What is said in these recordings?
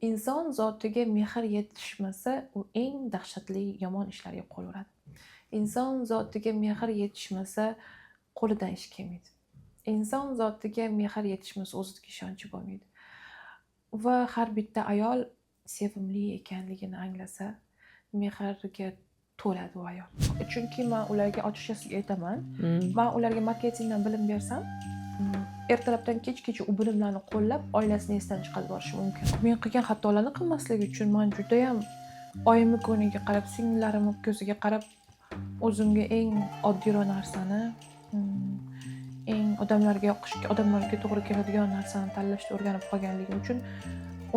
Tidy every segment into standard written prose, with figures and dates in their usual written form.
inson zotiga mehr yetishmasa, u eng dahshatli yomon ishlarga qo'l uradi. Inson zotiga mehr yetishmasa, qo'lidan ish kelmaydi. Inson zotiga mehr yetishmasa, o'ziga ishonchi bo'lmaydi. Va har bitta ayol sevimli ekanligini anglasa, mehrga to'ladi u ayol. Chunki men ularga ochiqchasiga aytaman, men ularga marketingdan bilim bersam, ertalabdan kechgacha u bilimlarni qo'llab, oilasini esdan chiqarib yuborishi mumkin. Men qilgan xatolarni qilmaslik uchun men juda ham oyimni ko'ngliga qarab, singillarimni ko'ziga qarab, o'zimga eng oddiyroq narsani, eng odamlarga to'g'ri keladigan narsani tanlashni o'rganib qolganligim uchun,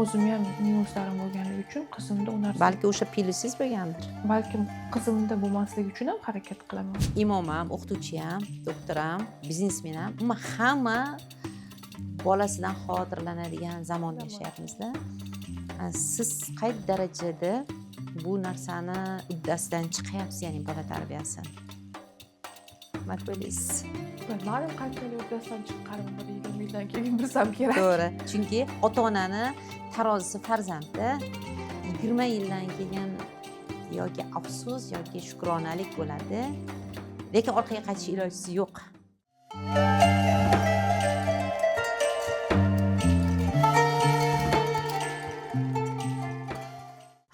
o'zim ham minuslarim bo'lganligi uchun qizimda u narsa, balki o'sha plyusingiz bo'lgandir. balkim qizimda bo'lmasligi uchun ham harakat qilaman. Imom ham, o'qituvchi ham, doktor ham, biznesmen ham, umuman hamma bolasidan xotirlanadigan zamonda yashayapmiz-da. Siz qay darajada bu narsani uddasidan chiqyapsiz, ya'ni bola tarbiyasi? Nima o'ylaysiz? Ma'lum qanchalik uddasidan chiqqanim bir 20 yildan keyin bilsam kerak. To'g'ri. Chunki ota-onani tarozisi farzandda 20 yildan keyin yoki afsus yoki shukronalik bo'ladi. Lekin orqaga qaytish ilojisi yo'q.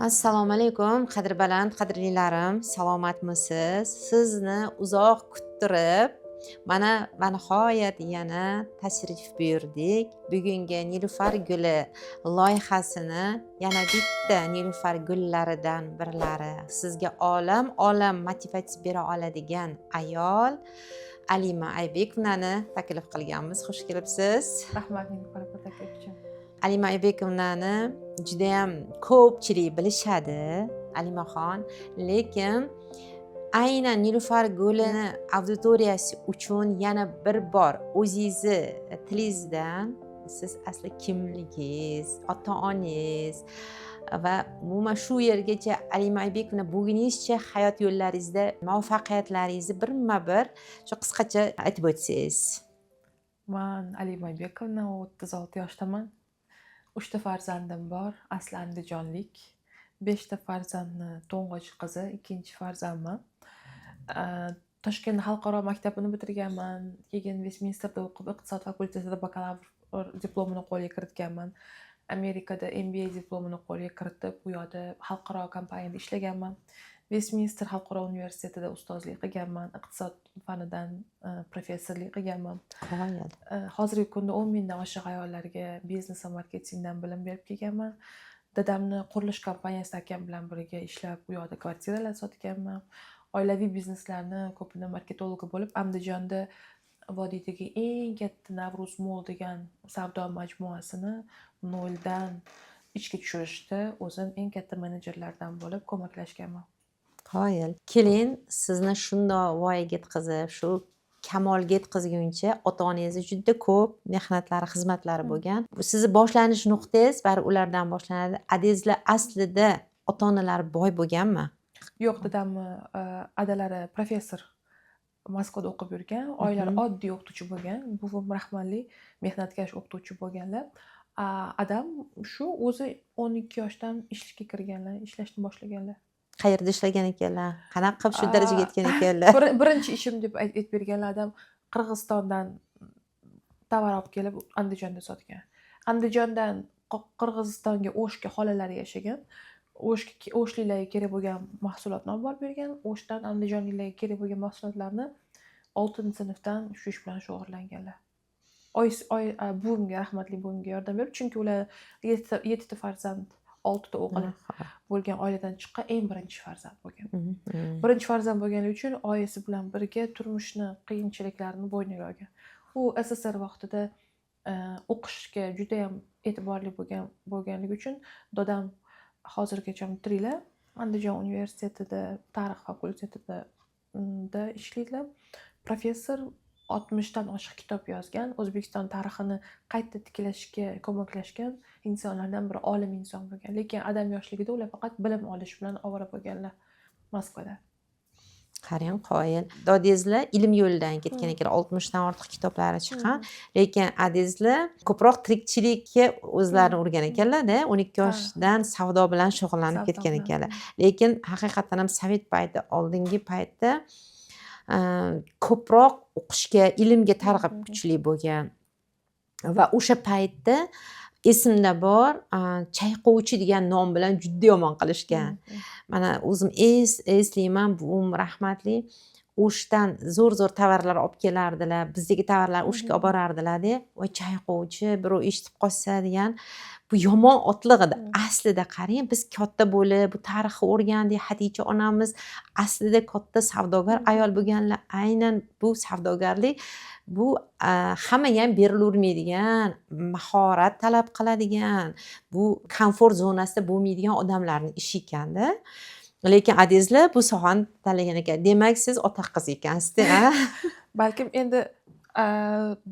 Assalomu alaykum, qadrbaland qadrlilarim, salomatmisiz? Sizni uzoq kuttirib, mana nihoyat yana tashrif buyurdik. Bugungi Nilufar guli loyihasini yana bitta Nilufar gullaridan birlari, sizga olam motivatsiya bera oladigan ayol Alima Aybekovnani taklif qilganmiz. Xush kelibsiz. Rahmat, Nilufar aka. Alima Aybekovnani juda ham ko'pchilik bilishadi, Alimaxon, lekin aynan Nilufar gulini auditoriyasi uchun yana bir bor o'zingizni tilingizdan siz asli kimligingiz, ota-onangiz va umuman shu yergacha Alima Aybekovna bo'lguningizcha hayot yo'llaringizda muvaffaqiyatlaringizni birma-bir shu qisqacha aytib o'tsangiz. Men Alima Aybekovna, 36 yoshdaman. 3 ta farzandim bor, asli andijonlik. 5 ta farzandni to'ng'ich qizi, ikkinchi farzandman. Toshkent xalqaro maktabini bitirganman. Keyin Westminsterda o'qib, iqtisod fakultetida bakalavr diplomini qo'lga kiritganman. Amerikada MBA diplomini qo'lga kiritib, bu yerda xalqaro kompaniyada ishlaganman. Westminster xalqaro universitetida ustozlik qilganman. Iqtisod fanidan professorlik qilganman. Hozirgi kunda 10 mingdan oshiq ayollarga biznes va marketingdan bilim berib kelganman. Dadamni qurilish kompaniyasida akam bilan birga ishlab, u yerda kvartiralar sotganman. Oilaviy bizneslarni ko'pini marketologi bo'lib, Andijonda vodiydagi eng katta Navruz Mall degan savdo majmuasini noldan ishga tushirishda o'zim eng katta menejerlardan bo'lib ko'maklashganman. Qoyil. Keling, sizni shundoq voyaga yetkazib, shu kamolga yetkazguncha ota-onangiz juda ko'p mehnatlari, xizmatlari bo'lgan. Sizni boshlanish nuqtangiz bari ulardan boshlanadi. Adangizlar aslida ota-onalar boy bo'lganmi? Yo'q, dadamni adalari professor, Moskvada o'qib yurgan, oilalari oddiy o'qituvchi bo'lgan. Buvim rahmatli mehnatkash o'qituvchi bo'lganlar. Adam shu o'zi 12 yoshdan ishga kirganlar, ishlashni boshlaganlar. Qayerda ishlagan ekanlar? Qanaqa qilib shu darajaga yetgan ekanlar? Birinchi ishim deb aytib berganlar, adam Qirg'izistondan tovar olib kelib Andijonda sotgan. Andijondan Qirg'izistonga O'shga xolalari yashagan. O'shliklarga kerak bo'lgan mahsulotni olib borib bergan. O'shdan andijonliklarga kerak bo'lgan mahsulotlarni 6-sinfdan shu ish bilan shug'ullanganlar. Buvimga, rahmatli buvimga yordam berib, chunki ular 7 ta farzand, 6 ta o'g'il bo'lgan oiladan chiqqan eng birinchi farzand bo'lgan. Birinchi farzand bo'lgani uchun oilasi bilan birga turmushni qiyinchiliklarini bo'yniga olgan. U SSR vaqtida o'qishga juda ham e'tiborli bo'lganligi uchun dadam hozirgacha bitirdilar. Andijon universitetida tarix fakultetida ishlaydilar. Professor, 60 dan oshiq kitob yozgan, O'zbekiston tarixini qayta tiklashga ko'maklashgan insonlardan biri, olim inson bo'lgan. Lekin adam yoshligida ular faqat bilim olish bilan ovora bo'lganlar Moskvada. qarang, qoyil. Dodingizlar ilm yo'lidan ketgan ekan, 60 dan ortiq kitoblari chiqqan. Lekin adingizlar ko'proq tirikchilikka o'zlarini urgan ekanlar-da, 12 yoshdan savdo bilan shug'ullanib Savdo ketgan bilan. ekanlar. Lekin haqiqatan ham sovet payti, oldingi paytda ko'proq o'qishga, ilmga targ'ib kuchli bo'lgan va o'sha paytda esimda bor, chayqovchi degan nom bilan juda yomon qilishgan. Mana o'zim eslayman, buvim rahmatli o'shdan zo'r tovarlar olib kelardilar. Bizdagi tovarlar o'shga olib borardilar-da. Voy chayqovchi, birov eshitib qolsa degan. Bu yomon otliq edi. Aslida qarang, biz katta bo'lib, bu tarixni o'rgandik. Hadicha onamiz aslida katta savdogar ayol bo'lganlar. Aynan bu savdogarlik bu hammaga ham berilavermaydigan, mahorat talab qiladigan, bu komfort zonasida bo'lmaydigan odamlarning ishi ekanda. Lekin adingizlar bu sohani tanlagan ekan. Demak, siz ota qiz ekansiz-da. Balkim endi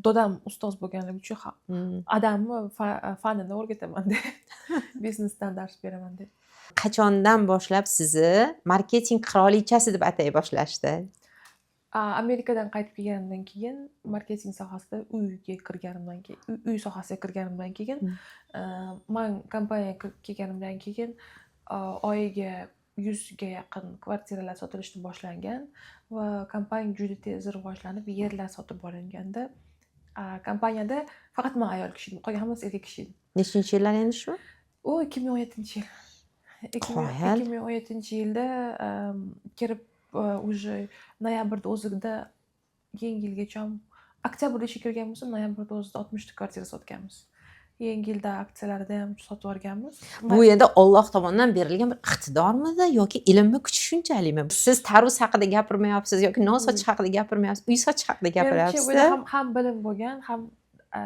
dodam ustoz bo'lganligi uchun adamni fanini o'rgataman deb, biznesdan dars beraman deb. Qachondan boshlab sizni marketing qirolichasi deb atay boshlashdi? Amerikadan qaytib kelganimdan keyin marketing sohasida uyga kirganimdan keyin, uy sohasiga kirganimdan keyin, men kompaniyaga kelganimdan keyin oyiga 100 ga yaqin kvartiralar sotilishni boshlangan va kompaniya juda tez rivojlanib, yerlar sotib olinganda, kompaniyada faqat men ayol kishi edim, qolgan hammasi erkak kishi edi. Nechinchi yillar endi shu? U 2017-yil. Qoyil. 2017-yilda kirib уже noyabrda o'zida yangi yilgacha oktyabrda ishga kirgan bo'lsam, noyabrda o'zida 60 ta kvartira sotganmiz. Yangi yilda aksiyalarda ham sotib olganmiz. Bu endi Alloh tomonidan berilgan bir iqtidormidi yoki ilmni kuchi shunchalikmi? Siz tarvuz haqida gapirmayapsiz yoki non sotish haqida gapirmayapsiz, uy sotish haqida gapiryapsiz. Ham bilim bo'lgan, ham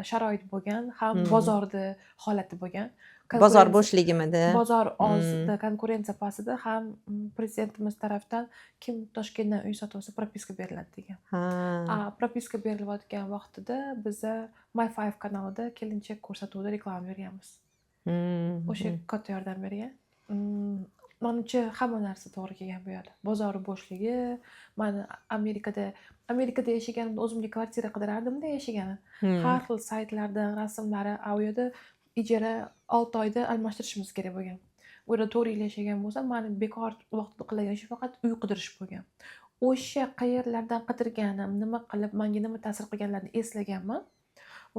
sharoit bo'lgan, ham bozorda holati bo'lgan. Bozor bo'shligimidi? Bozor ozida, konkurensiya pastida ham prezidentimiz tarafdan kim Toshkentdan uy sotib olsa propiska beriladi degan. Propiska berilayotgan vaqtida biza My5 kanalida kelinchak ko'rsatuvida reklama berganmiz. O'sha katta yordam bergan. Menimcha hamma narsa to'g'ri kelgan bu yerda. Bozori bo'shligi, men Amerikada yashaganimda o'zimga kvartira qidirardim-da yashaganim. Har xil saytlardan rasmlari, u yerda ijara 6 oyda almashtirishimiz kerak bo'lgan. U yerda 4 yil yashagan bo'lsam, meni bekor vaqtda qilgan ishim faqat uy qidirish bo'lgan. O'sha qayerlardan qidirganim, nima qilib, menga nima ta'sir qilganlarini eslaganman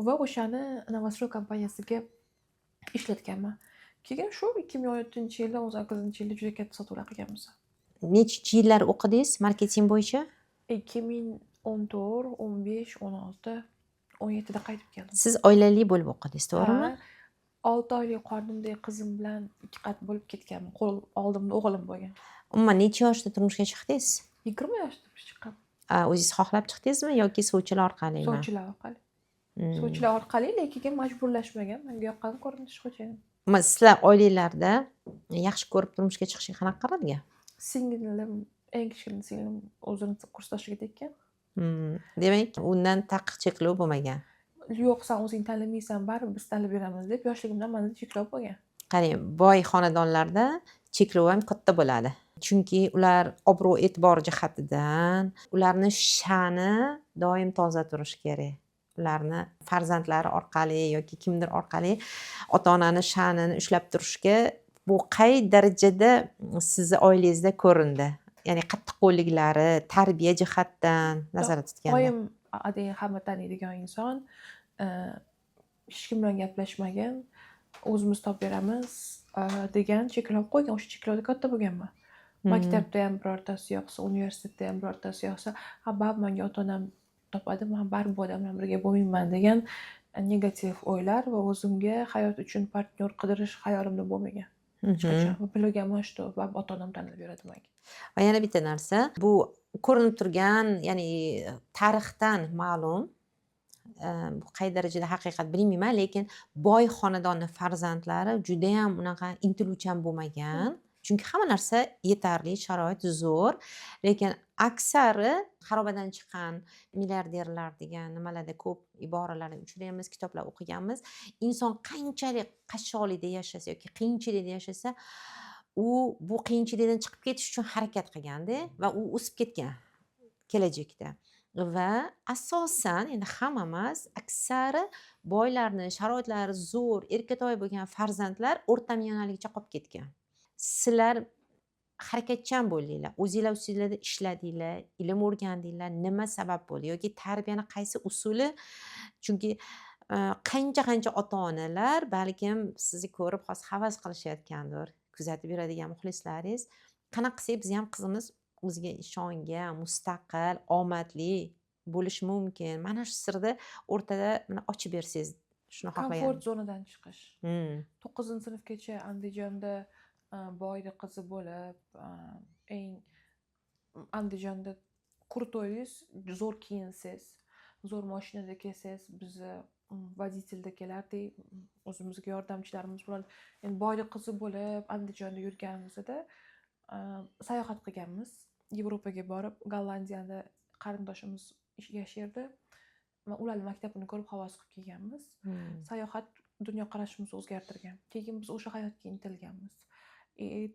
va o'shani Novostroy kompaniyasiga ishlatganman. Keyin shu 2017-yilda, 2018-yilda juda katta sotuvlar qilganmiz. Necha yillar o'qidingiz marketing bo'yicha? 2014, 15, 16, 17da qaytib keldim. Siz oilali bo'lib o'qidingiz, to'g'rimi? 6 oylik qornimdagi qizim bilan 2 qat bo'lib ketganman. Oldimda o'g'lim bo'lgan. Umuman necha yoshda turmushga chiqdingiz? 20 yoshda chiqqan. O'zingiz xohlab chiqdingizmi yoki sovchilar orqalimi? Sovchilar orqali. Sovchilar orqali, lekin majburlashmagan. Menga yoqqan ko'rinish xo'jayin. Sizlar oilalarda yaxshi ko'rib turmushga chiqishga qanaqa qaralgan? Singlim, eng kichkina singlim o'zini kursdoshiga tekkan. Demak, undan taqiq cheklov bo'lmagan. Yo'q, sen o'zing tanlamaysan, baribir biz tanlab beramiz deb yoshligimdan menda cheklov bo'lgan. Qarang, boy xonadonlarda cheklov ham katta bo'ladi. Chunki ular obro' e'tibor jihatidan, ularni sha'ni doim toza turishi kerak. Ularni farzandlari orqali yoki kimdir orqali ota-onani sha'nini ushlab turishga bu qay darajada sizni oilangizda ko'rindi? Ya'ni qattiqqo'lliklari, tarbiya jihatdan nazarda tutganda. Oyim adang hamma taniydigan inson, hech kim bilan gaplashmagan, o'zimiz topib beramiz degan cheklov qo'ygan. O'sha cheklovda katta bo'lganman. Maktabda ham birortasi yoqsa, universitetda ham birortasi yoqsa, baribir menga ota-onam topadi, men baribir bu odam bilan birga bo'lmayman degan negativ o'ylar va o'zimga hayot uchun partnyor qidirish hayolimda bo'lmagan. Hech qachon. Bilganman shu, ota-onam tanlab beradi menga. Va yana bitta narsa, bu ko'rinib turgan, ya'ni tarixdan ma'lum, bu qay darajada haqiqat bilmayman, lekin boy xonadonning farzandlari juda ham unaqa intiluvchan bo'lmagan. Chunki hamma narsa yetarli, sharoit zo'r, lekin aksari xarobadan chiqqan milliarderlar degan nimalarda ko'p iboralarni uchraymiz, kitoblar o'qiganmiz. Inson qanchalik qashshoqlikda yashasa yoki qiyinchilikda yashasa, u bu qiyinchilikdan chiqib ketish uchun harakat qilganda va u o'sib ketgan kelajakda. Va asosan endi hamma emas, aksari boylarni sharoitlari zo'r, erkatoy bo'lgan farzandlar o'rta millionlargacha qolib ketgan. Sizlar harakatchan bo'ldinglar, o'zinglar ustinglarda ishladinglar, ilm o'rgandinglar, nima sabab bo'ldi yoki tarbiyani qaysi usuli? Chunki qancha ota-onalar balkim sizni ko'rib hozir havas qilishayotgandir, kuzatib yuradigan muxlislaringiz. Qanaqa qilsak biz ham qizimiz o'ziga ishongan, mustaqil, omadli bo'lishi mumkin. Mana shu sirni o'rtada mana ochib bersangiz, shuni xohlagandim. Komfort zonadan chiqish. Hmm. 9-sinfgacha Andijonda boyni qizi bo'lib, eng Andijonda qurtoyingiz, zo'r kiyinsangiz, zo'r mashinada kelsangiz, bizni voditelda kelardik, o'zimizga yordamchilarimiz bilan endi boyni qizi bo'lib Andijonda yurganimizda sayohat qilganmiz. Yevropaga borib, Gollandiyada qarindoshimiz yashardi. Ularning maktabini ko'rib havas qilib kelganmiz. Sayohat dunyoqarashimizni o'zgartirgan. Keyin biz o'sha hayotga intilganmiz.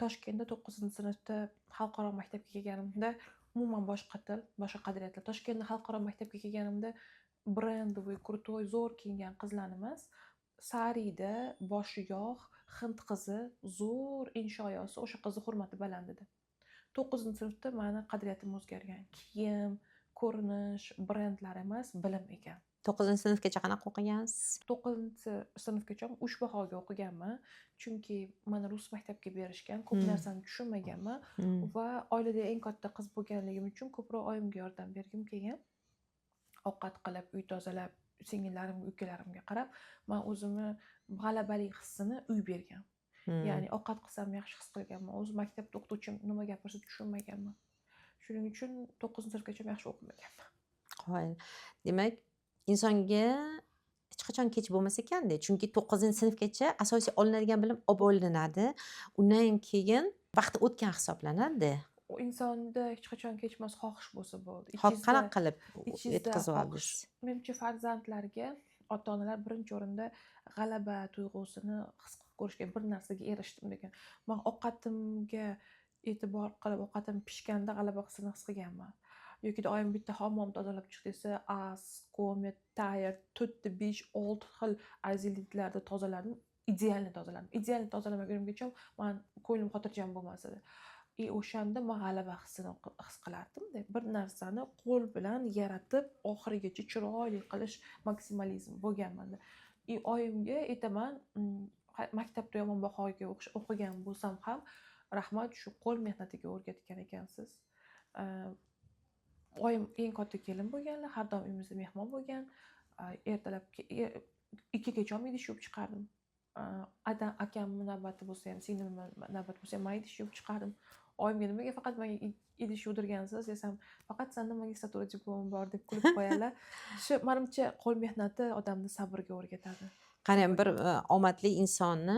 Toshkentda 9-sinfda xalqaro maktabga kelganimda umuman boshqa til, boshqa qadriyatlar. Toshkentda xalqaro maktabga kelganimda brendovoy, krutoy, zo'r kiyingan qizlarni emas, sariyda, boshi yog', hind qizi, zo'r inshoyosi, o'sha qizni hurmati baland edi. 9-sinfda meni qadriyatim o'zgargan. Kiyim, ko'rinish, brendlar emas, bilim ekan. 9-sinfgacha qanaqa o'qigansiz? 9-sinfgacha uch bahoga o'qiganman, chunki meni rus maktabga berishgan, ko'p narsani tushunmaganman va oilada eng katta qiz bo'lganligim uchun ko'proq oyimga yordam bergim kelgan. Ovqat qilib, uy tozalab, singillarimga, ukalarimga qarab, men o'zimni g'alabalik hissini uy bergan. Ya'ni ovqat qilsam yaxshi his qilganman. O'zi maktabda o'qituvchim nima gapirsa tushunmaganman. Shuning uchun 9-sinfgacha yaxshi o'qimaganman. Qoyil. Demak, insonga hech qachon kech bo'lmas ekanda. Chunki 9-sinfgacha asosiy olinadigan bilim olinadi. Undan keyin vaqti o'tgan hisoblanadi. U insonda hech qachon kechmas xohish bo'lsa bo'ldi. Qanaqa qilib yetkazib oldingiz? Menimcha farzandlarga ota-onalar birinchi o'rinda g'alaba tuyg'usini his qilib ko'rishga, bir narsaga erishdim degan. Men ovqatimga e'tibor qilib, ovqatim pishganda g'alaba hissini his qilganman. Yoki oyim bitta hammom tozalab chiq desa, as, komet, tayr, 4, 5, 6 xil azilliklarda tozaladim. Idealni tozaladim. Idealni tozalamagunimgacha men ko'nglim xotirjam bo'lmas edi. O'shanda men g'alaba hissini his qilardim-da. Bir narsani qo'l bilan yaratib, oxirigacha chiroyli qilish maksimalizm bo'lganmanda. Oyimga aytaman, maktabda yomon bahoga o'qigan bo'lsam ham, rahmat, shu qo'l mehnatiga o'rgatgan ekansiz. Oyim eng katta kelin bo'lganlar, har doim uyimizda mehmon bo'lgan. Ertalab 2gacha ham idish yuvib chiqardim. Akam navbati bo'lsa ham, singlim navbati bo'lsa ham, men idish yuvib chiqardim. Oyimga nimaga faqat menga idish yuvdirgansiz desam, faqat senda magistratura diplomim bor deb kulib qo'yadilar. Shu menimcha qo'l mehnati odamni sabrga o'rgatadi. Qarang, bir omadli insonni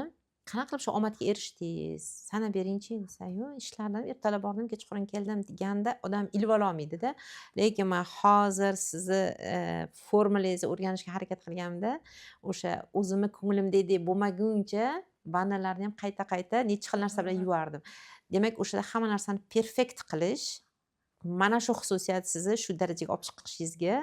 qanaqa qilib shu omadga erishdingiz? Sana beringchi desa, "Yo'q, ishlardan ertalab bordim, kechqurun keldim" deganda odam ilib ololmaydi-da. Lekin men hozir sizni formulangizni o'rganishga harakat qilganimda, o'sha o'zimni ko'nglimdek bo'lmaguncha vannalarni ham qayta necha xil narsa bilan yuvardim. Demak, o'shada hamma narsani perfekt qilish, mana shu xususiyat sizni shu darajaga olib chiqishingizga,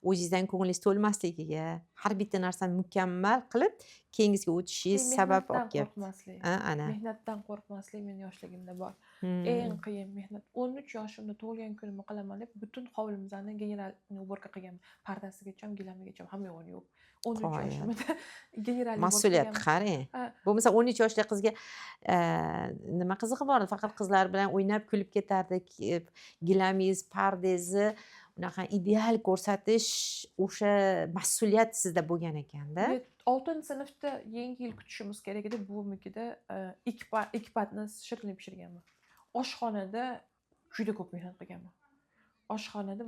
o'zingizdan ko'nglingiz to'lmasligiga, har bitta narsani mukammal qilib, keyingisiga o'tishingiz sabab olib keldi. Ana. Mehnatdan qo'rqmaslik meni yoshligimda bor. Eng qiyin mehnat. 13 yoshimda tug'ilgan kunimni qilaman deb butun hovlimizni generalni uborka qilganman. Pardasigacha, gilamigacha hamma yo'g'ini yuvib. 13 yoshimda generalni mas'uliyat qarang. Bo'lmasa 13 yoshli qizga nima qizig'i bor? Faqat qizlar bilan o'ynab kulib ketardik. Gilamingiz, pardangizni unaqa ideal ko'rsatish, o'sha mas'uliyat sizda bo'lgan ekanda. 6-sinfda yangi yil kutishimiz kerak edi. Buvimnikida ikki patnis shirinlik pishirganman. Oshxonada juda ko'p mehnat qilganman. Oshxonada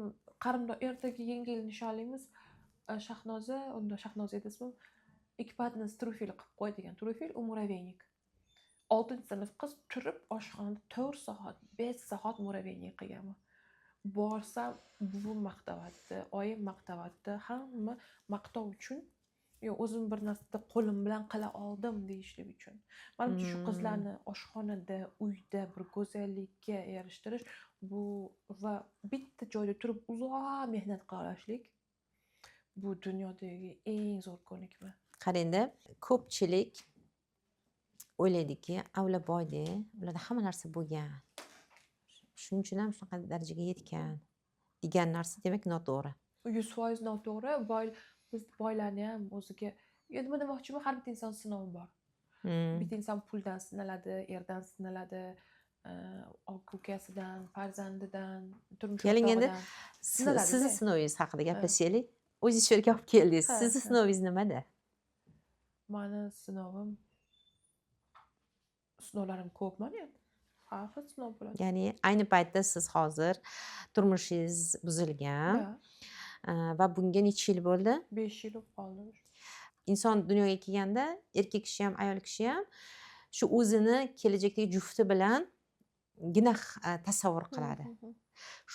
ertaga yangi yil nishonlaymiz. Shahnoza, unda Shahnoza edi ismim. Ikki patnis trufel qilib qo'y degan. Trufel u muraveynik. 6-sinf qiz turib oshxonada 4 soat, 5 soat muraveynik qilganman. Borsam buvim maqtavdi, oyim maqtavdi, hamma maqtov uchun yo o'zim bir narsada qo'lim bilan qila oldim deyishlik uchun. Manimcha shu Hmm. qizlarni oshxonada, uyda bir go'zallikka erishtirish bu va bitta joyda turib uzoq mehnat qilishlik bu dunyodagi eng zo'r ko'nikma. Qarangda, ko'pchilik o'ylaydiki, avla boyda, ularda hamma narsa bo'lgan. Shuning uchun ham shunaqa darajaga yetgan degan narsa demak noto'g'ri. 100% noto'g'ri. Biz boylarni ham o'ziga nima demoqchiman, har bitta inson sinovi bor. Bitta inson puldan sinaladi, erdan sinaladi, aka ukasidan, farzandidan, turmush Keling endi o'rtog'idan sinaladi-da. sizni sinovingiz haqida gaplashaylik. O'zingiz shu yerga olib keldingiz. Ha, Sizni ha. sinovingiz nimada? Mani sinovlarim ko'p mani. Har xil sinov bo'ladi. Ya'ni ayni paytda siz hozir turmushingiz buzilgan Da, va bunga necha yil bo'ldi? 5 yil bo'lib qoldi. Inson dunyoga kelganda erkak kishi ham, ayol kishi ham shu o'zini kelajakdagi jufti bilangina tasavvur qiladi.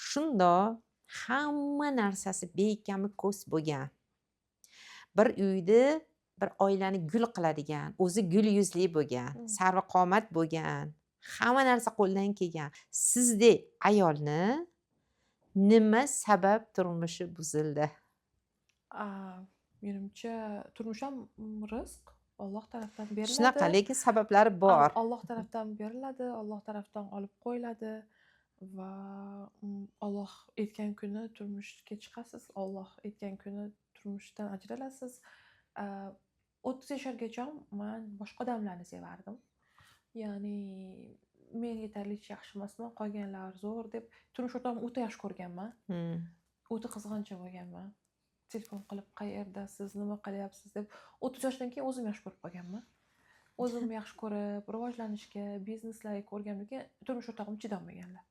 Shundoq hamma narsasi bekami ko'z bo'lgan. Bir uyni, bir oilani gul qiladigan, o'zi gul yuzli bo'lgan, sarvaqomat bo'lgan, hamma narsa qo'ldan kelgan. Sizdek ayolni nima sabab turmushi buzildi? Menimcha turmush ham rizq Alloh tarafdan beriladi. Shunaqa, lekin sabablari bor. Alloh tarafdan beriladi, Alloh tarafdan olib qo'yiladi va Alloh aytgan kuni turmushga chiqasiz, Alloh aytgan kuni turmushdan ajralasiz. 30 yoshlargacha men boshqa odamlarni sevardim. Ya'ni men yetarlicha yaxshi emasman, qolganlar zo'r deb turmush o'rtog'imni o'ta yaxshi ko'rganman. O'ta qizg'ancha bo'lganman. Telefon qilib qayerdasiz, nima qilyapsiz deb 30 yoshdan keyin o'zim yaxshi ko'rib qolganman. O'zim yaxshi ko'rib, rivojlanishga, bizneslarga ko'rganimdan keyin turmush o'rtog'im chidolmaganlar.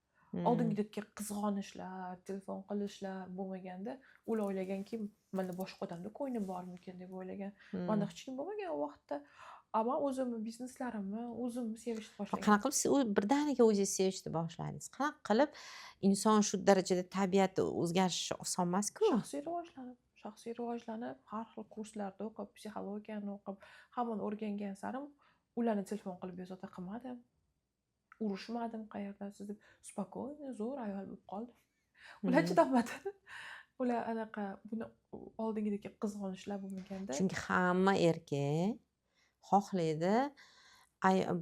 Oldingidek qizg'onishlar, telefon qilishlar bo'lmaganda, ular o'ylaganki, menda boshqa odamda ko'ngli bormikin deb o'ylagan. Menda hech kim bo'lmagan u vaqtda. Ammo o'zimni bizneslarimni o'zimni sevishni boshlagan. Qanaqa qilib siz birdaniga o'zingiz sevishni boshladingiz? Qanaqa qilib inson shu darajada tabiati o'zgarishi oson emas-ku? Shaxsiy rivojlanib, har xil kurslarda o'qib, psixologiyani o'qib, hammani o'rgangan sarim ularni telefon qilib bezovta qilmadim. Urushmadim qayerdasiz deb, spokойно, zo'r ayol bo'lib qoldim. Ular chidamadi. Ular anaqa buni oldingidek qizg'onishlar bo'lmaganda. Chunki hamma erkak xohlaydi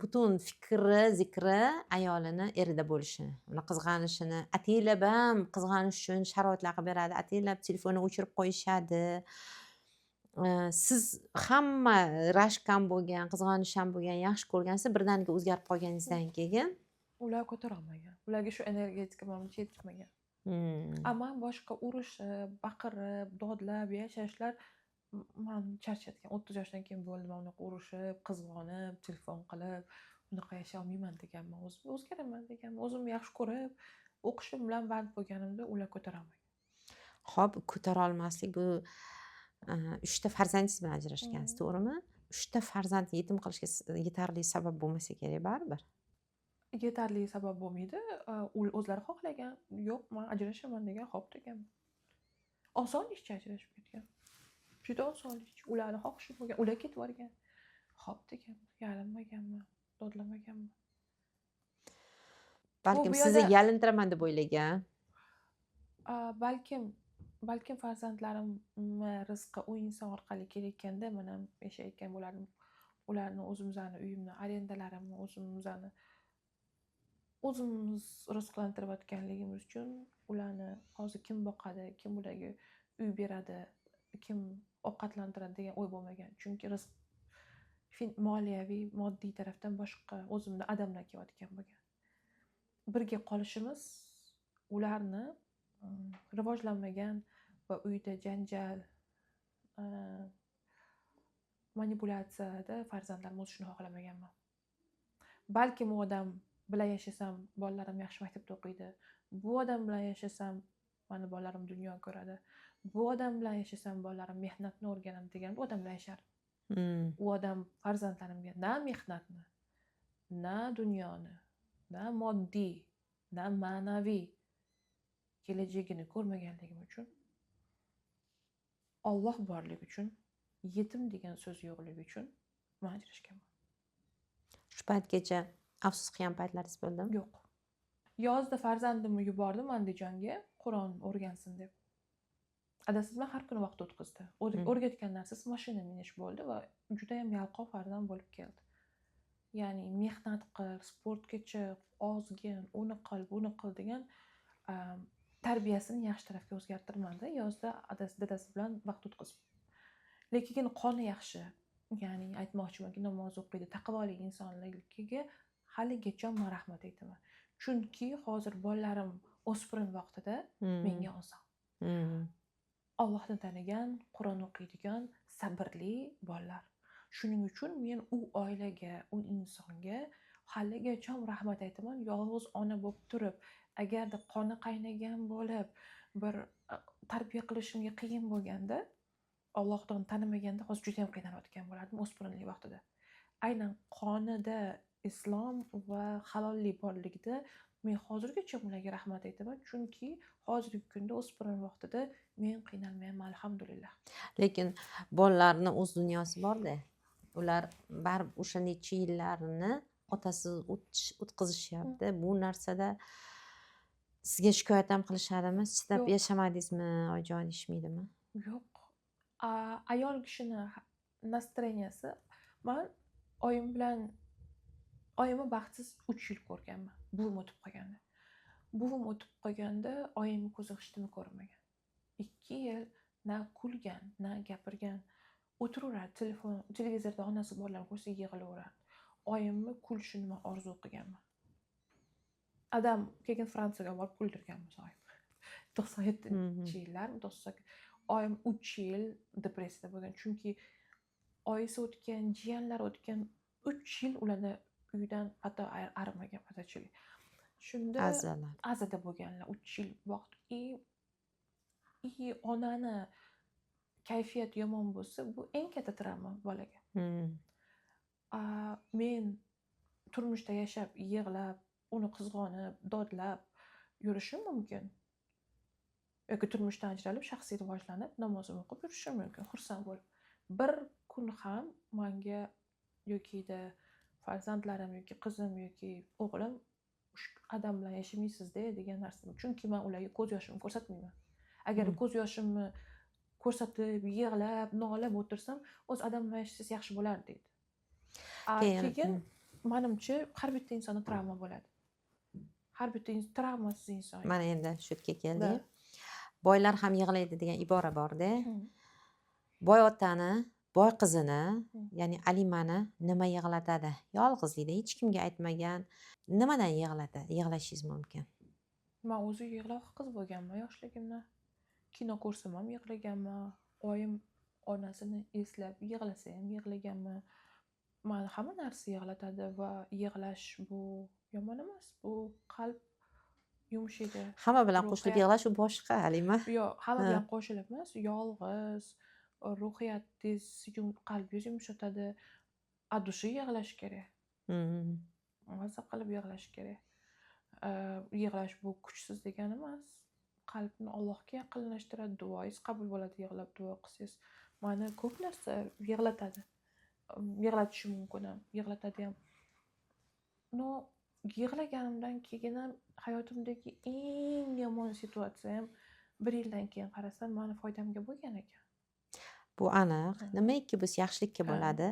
butun fikri, zikri ayolini erida bo'lishini, uni qizg'anishini, ataylab ham qizg'anish uchun sharoitlar qilib beradi, ataylab telefonni o'chirib qo'yishadi. Siz hamma rashk ham bo'lgan, qizg'anish ham bo'lgan, yaxshi ko'rgansiz, birdaniga o'zgarib qolganingizdan keyin ular ko'tara olmagan. Ularga shu energetika manimcha yetishmagan. Ammo boshqa urishib, baqirib, dodlab yashashlar men charchatgan. 30 yoshdan keyin bo'ldi men unaqa urushib, qizg'onib, telefon qilib, unaqa yashay olmayman deganman. O'zgaraman deganman. O'zimni yaxshi ko'rib, o'qishim bilan band bo'lganimda ular ko'tara olmagan. Xo'p, ko'tara olmaslik bu 3 ta farzandingiz bilan ajrashgansiz, to'g'rimi? 3 ta farzandni yetim qilishga yetarli sabab bo'lmasa kerak baribir. Yetarli sabab bo'lmaydi. O'zlari xohlagan, yo'q, men ajrashaman degan, xo'p deganman. Oson ishchi ajrashib ketgan. Juda oson ish. Ularni xohishi bo'lgan, ular ketib yuborgan. Xo'p deganman, yalinmaganman, dodlamaganman. Balkim sizni yalintiraman deb o'ylagan. Balkim farzandlarimni rizqi u inson orqali kelayotganda men ham yashayotgan bo'lardim. Ularni o'zimizni uyimni, arendalarimni o'zimiz rizqlantirayotganligimiz uchun ularni hozir kim boqadi, kim ularga uy beradi, kim ovqatlantiradi degan o'y bo'lmagan. Chunki rizq moliyaviy, moddiy tarafdan boshqa o'zimni adamlar kelayotgan bo'lgan. Birga qolishimiz ularni rivojlanmagan va uyda janjal, manipulyatsiyada farzandlarim o'sishini xohlamaganman. Balki bu odam bilan yashasam, bolalarim yaxshi maktabda o'qiydi. Bu odam bilan yashasam, meni bolalarim dunyo ko'radi. Bu odam bilan yashasam, bolalarim mehnatni o'rganadi degan bu odam bilan yashardim. U odam farzandlarimga na mehnatni, na dunyoni, na moddiy, na ma'naviy kelajagini ko'rmaganligim uchun, Alloh borligi uchun yetim degan so'z yo'qligi uchun men ajrashganman. Shu paytgacha afsus qilgan paytlaringiz bo'ldimi? Yo'q. Yozda farzandimni yubordim Andijonga Qur'on o'rgansin deb. Adasi bilan har kuni vaqt o'tkazdi. O'rgatgan narsasi mashina minish bo'ldi va juda ham yalqov farzand bo'lib keldi. Ya'ni mehnat qil, sportga chiq, ozgin, uni qil, buni qil degan tarbiyasini yaxshi tarafga o'zgartirmadi. Yozda dadasi bilan vaqt o'tkazib. Lekin qoni yaxshi. Ya'ni aytmoqchimanki, namoz o'qiydi, taqvoli insonligiga haligacha men rahmat aytaman. Chunki hozir bolalarim o'spirin vaqtida menga oson. Allohni tanigan, Qur'on o'qiydigan, sabrli bolalar. Shuning uchun men u oilaga, u insonga haligacha rahmat aytaman. Yolg'iz ona bo'lib turib, agarda qoni qaynagan bo'lib, bir tarbiya qilishimga qiyin bo'lganda, Allohni tanimaganda hozir juda ham qiynalib bo'lardim o'spirinlik vaqtida. Aynan qonida islom va halollik borligida men hozirgacha ularga rahmat aytaman, chunki hozirgi kunda o'spirin vaqtida men qiynalmayman, alhamdulillah. Lekin bolalarni o'z dunyosi bor-da. Ular baribir o'sha necha yillarni otasiz o'tkazishyapti. Bu narsada sizga shikoyat ham qilishadimi? Chidab yashamadingizmi, oyijon deyishmaydimi? Yo'q. Ayol kishini настроенияsi, men oyimni baxtsiz 3 yil ko'rganman. Buvim o'tib qolganda. Buvim o'tib qolganda oyimni ko'zi g'ishtini ko'rmagan. 2 yil na kulgan, na gapirgan. O'tiraveradi televizorda onasi bolalarni ko'rsa yig'laveradi. Oyimni kulishini men orzu qilganman. Adam keyin Fransiyaga borib kuldirganmiz oyim. 97-yillar, 98. Oyim 3 yil depressiyada bo'lgan. Chunki oyisi o'tgan, jiyanlari o'tgan 3 yil ularni uydan hatto arimagan patachilik. Shunda azada bo'lganlar 3 yil vaqt. Onani kayfiyat yomon bo'lsa, bu eng katta travma bolaga. Men turmushda yashab, yig'lab, uni qizg'onib, dodlab yurishim mumkin. Yoki turmushdan ajralib, shaxsiy rivojlanib, namozimni o'qib yurishim mumkin, xursand bo'lib. Bir kun ham menga yoki farzandlarim yoki qizim yoki o'g'lim adam bilan yashamaysiz-da degan narsa. Chunki men ularga ko'z yoshimni ko'rsatmayman. Agar ko'z yoshimni ko'rsatib, yig'lab, nolib o'tirsam, o'z adam bilan yashasangiz yaxshi bo'lardi deydi. Keyin menimcha har bitta insonda travma bo'ladi. Har bitta travmasiz inson. Mana endi shu yerga keldik. Boylar ham yig'laydi degan ibora bor-da. Boy otani, boy qizini, ya'ni Alimani nima yig'latadi? Yolg'izlikda hech kimga aytmagan, nimadan yig'lashingiz mumkin? Men o'zi yig'loq qiz bo'lganman yoshligimda. Kino ko'rsam ham yig'laganman. Oyim onasini eslab yig'lasa ham yig'laganman. Men hamma narsa yig'latadi va yig'lash bu yomon emas. Bu qalb yumshaydi. Hamma bilan qo'shilib yig'lash u boshqa, Alima. Yo'q, hamma bilan qo'shilib emas, yolg'iz, ruhiyatingiz, qalbingiz yumshatadi. Adushi yig'lash kerak. Maza qilib yig'lash kerak. Yig'lash bu kuchsiz degani emas. Qalbni Allohga yaqinlashtiradi, duoingiz qabul bo'ladi, yig'lab duo qilsangiz. Meni ko'p narsa yig'latadi. Yig'latishi mumkin ham, yig'latadi ham. Yig'laganimdan keyin ham hayotimdagi eng yomon situatsiya ham 1 yildan keyin qarasam, meni foydamga bo'lgan ekan. Bu aniq. Nimaiki biz yaxshilikka bo'ladi,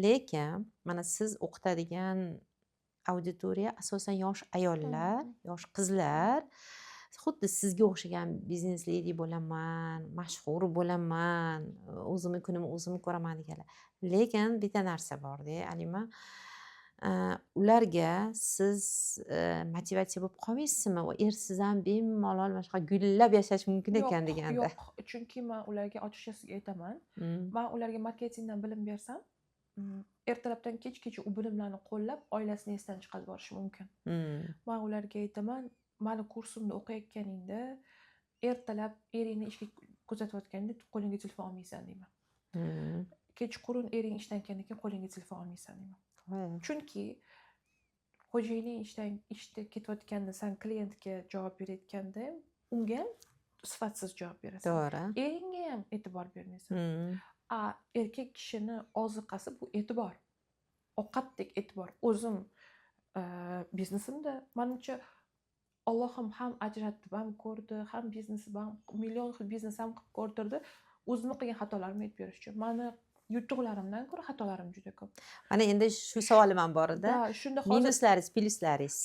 lekin mana siz o'qitadigan auditoriya asosan yosh ayollar, yosh qizlar, xuddi sizga o'xshagan biznes ledi bo'laman, mashhur bo'laman, o'zimni kunimni o'zim ko'raman deganlar. Lekin bitta narsa bor-da, Alima. Ularga siz motivatsiya bo'lib qolmaysizmi? Va ersiz ham bemalol mana shunaqa gullab yashash mumkin ekan deganda. Yo'q, chunki men ularga ochiqchasiga aytaman. Men ularga marketingdan bilim bersam, ertalabdan kechgacha u bilimlarni qo'llab, oilasini esdan chiqarib yuborishi mumkin. Men ularga aytaman, meni kursimda o'qiyotganingda, ertalab eringni ishga kuzatayotganda qo'lingga telefon olmaysan deyman. Kechqurun ering ishdan kelgandan keyin qo'lingga telefon olmaysan deyman. Chunki xo'jayining ishda ketayotganda sen klientga javob berayotganda unga ham sifatsiz javob berasan. To'g'ri. Eringga ham e'tibor bermaysan. Erkak kishini oziqasi bu e'tibor. Ovqatdek e'tibor. O'zim biznesimda manimcha Allohim ham ajratib ham ko'rdi, ham biznesim ham million xil biznes ham qilib ko'rdirdi. O'zimni qilgan xatolarimni aytib berish uchun. Mani yutuqlarimdan ko'ra xatolarim juda ko'p. Mana endi shu savolim ham bor edi. Da, shunda hozir Minuslaringiz, pluslaringiz.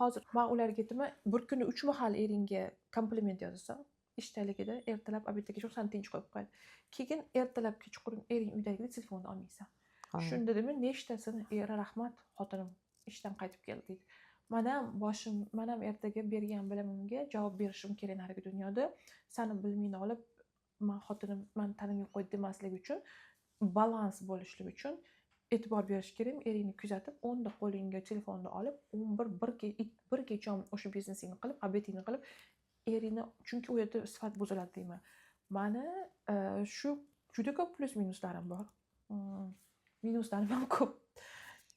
hozir men ularga aytaman, bir kuni 3 mahal eringga kompliment yozasan, ishdaligida ertalab obedgacha seni tinch qo'yib qo'yadi. Keyin ertalab kechqurun ering uydaligida telefonni olmaysan. Shunda deyman, nechtasini eri rahmat, xotinim ishdan qaytib keldi deydi. Manam ertaga bergan bilimimga javob berishim kerak narigi dunyoda. Seni bilimingni olib, xotinim meni tanimay qo'ydi demaslik uchun, balans bo'lishligi uchun e'tibor berish kerak. Eringni kuzatib, 10 da qo'lingga telefonni olib, 11 bir kecha o'sha biznesingni qilib, obedingni qilib, eringni, chunki u yerda sifat buziladi deyman. Mani shu juda ko'p plus minuslarim bor. Minuslarim ham ko'p.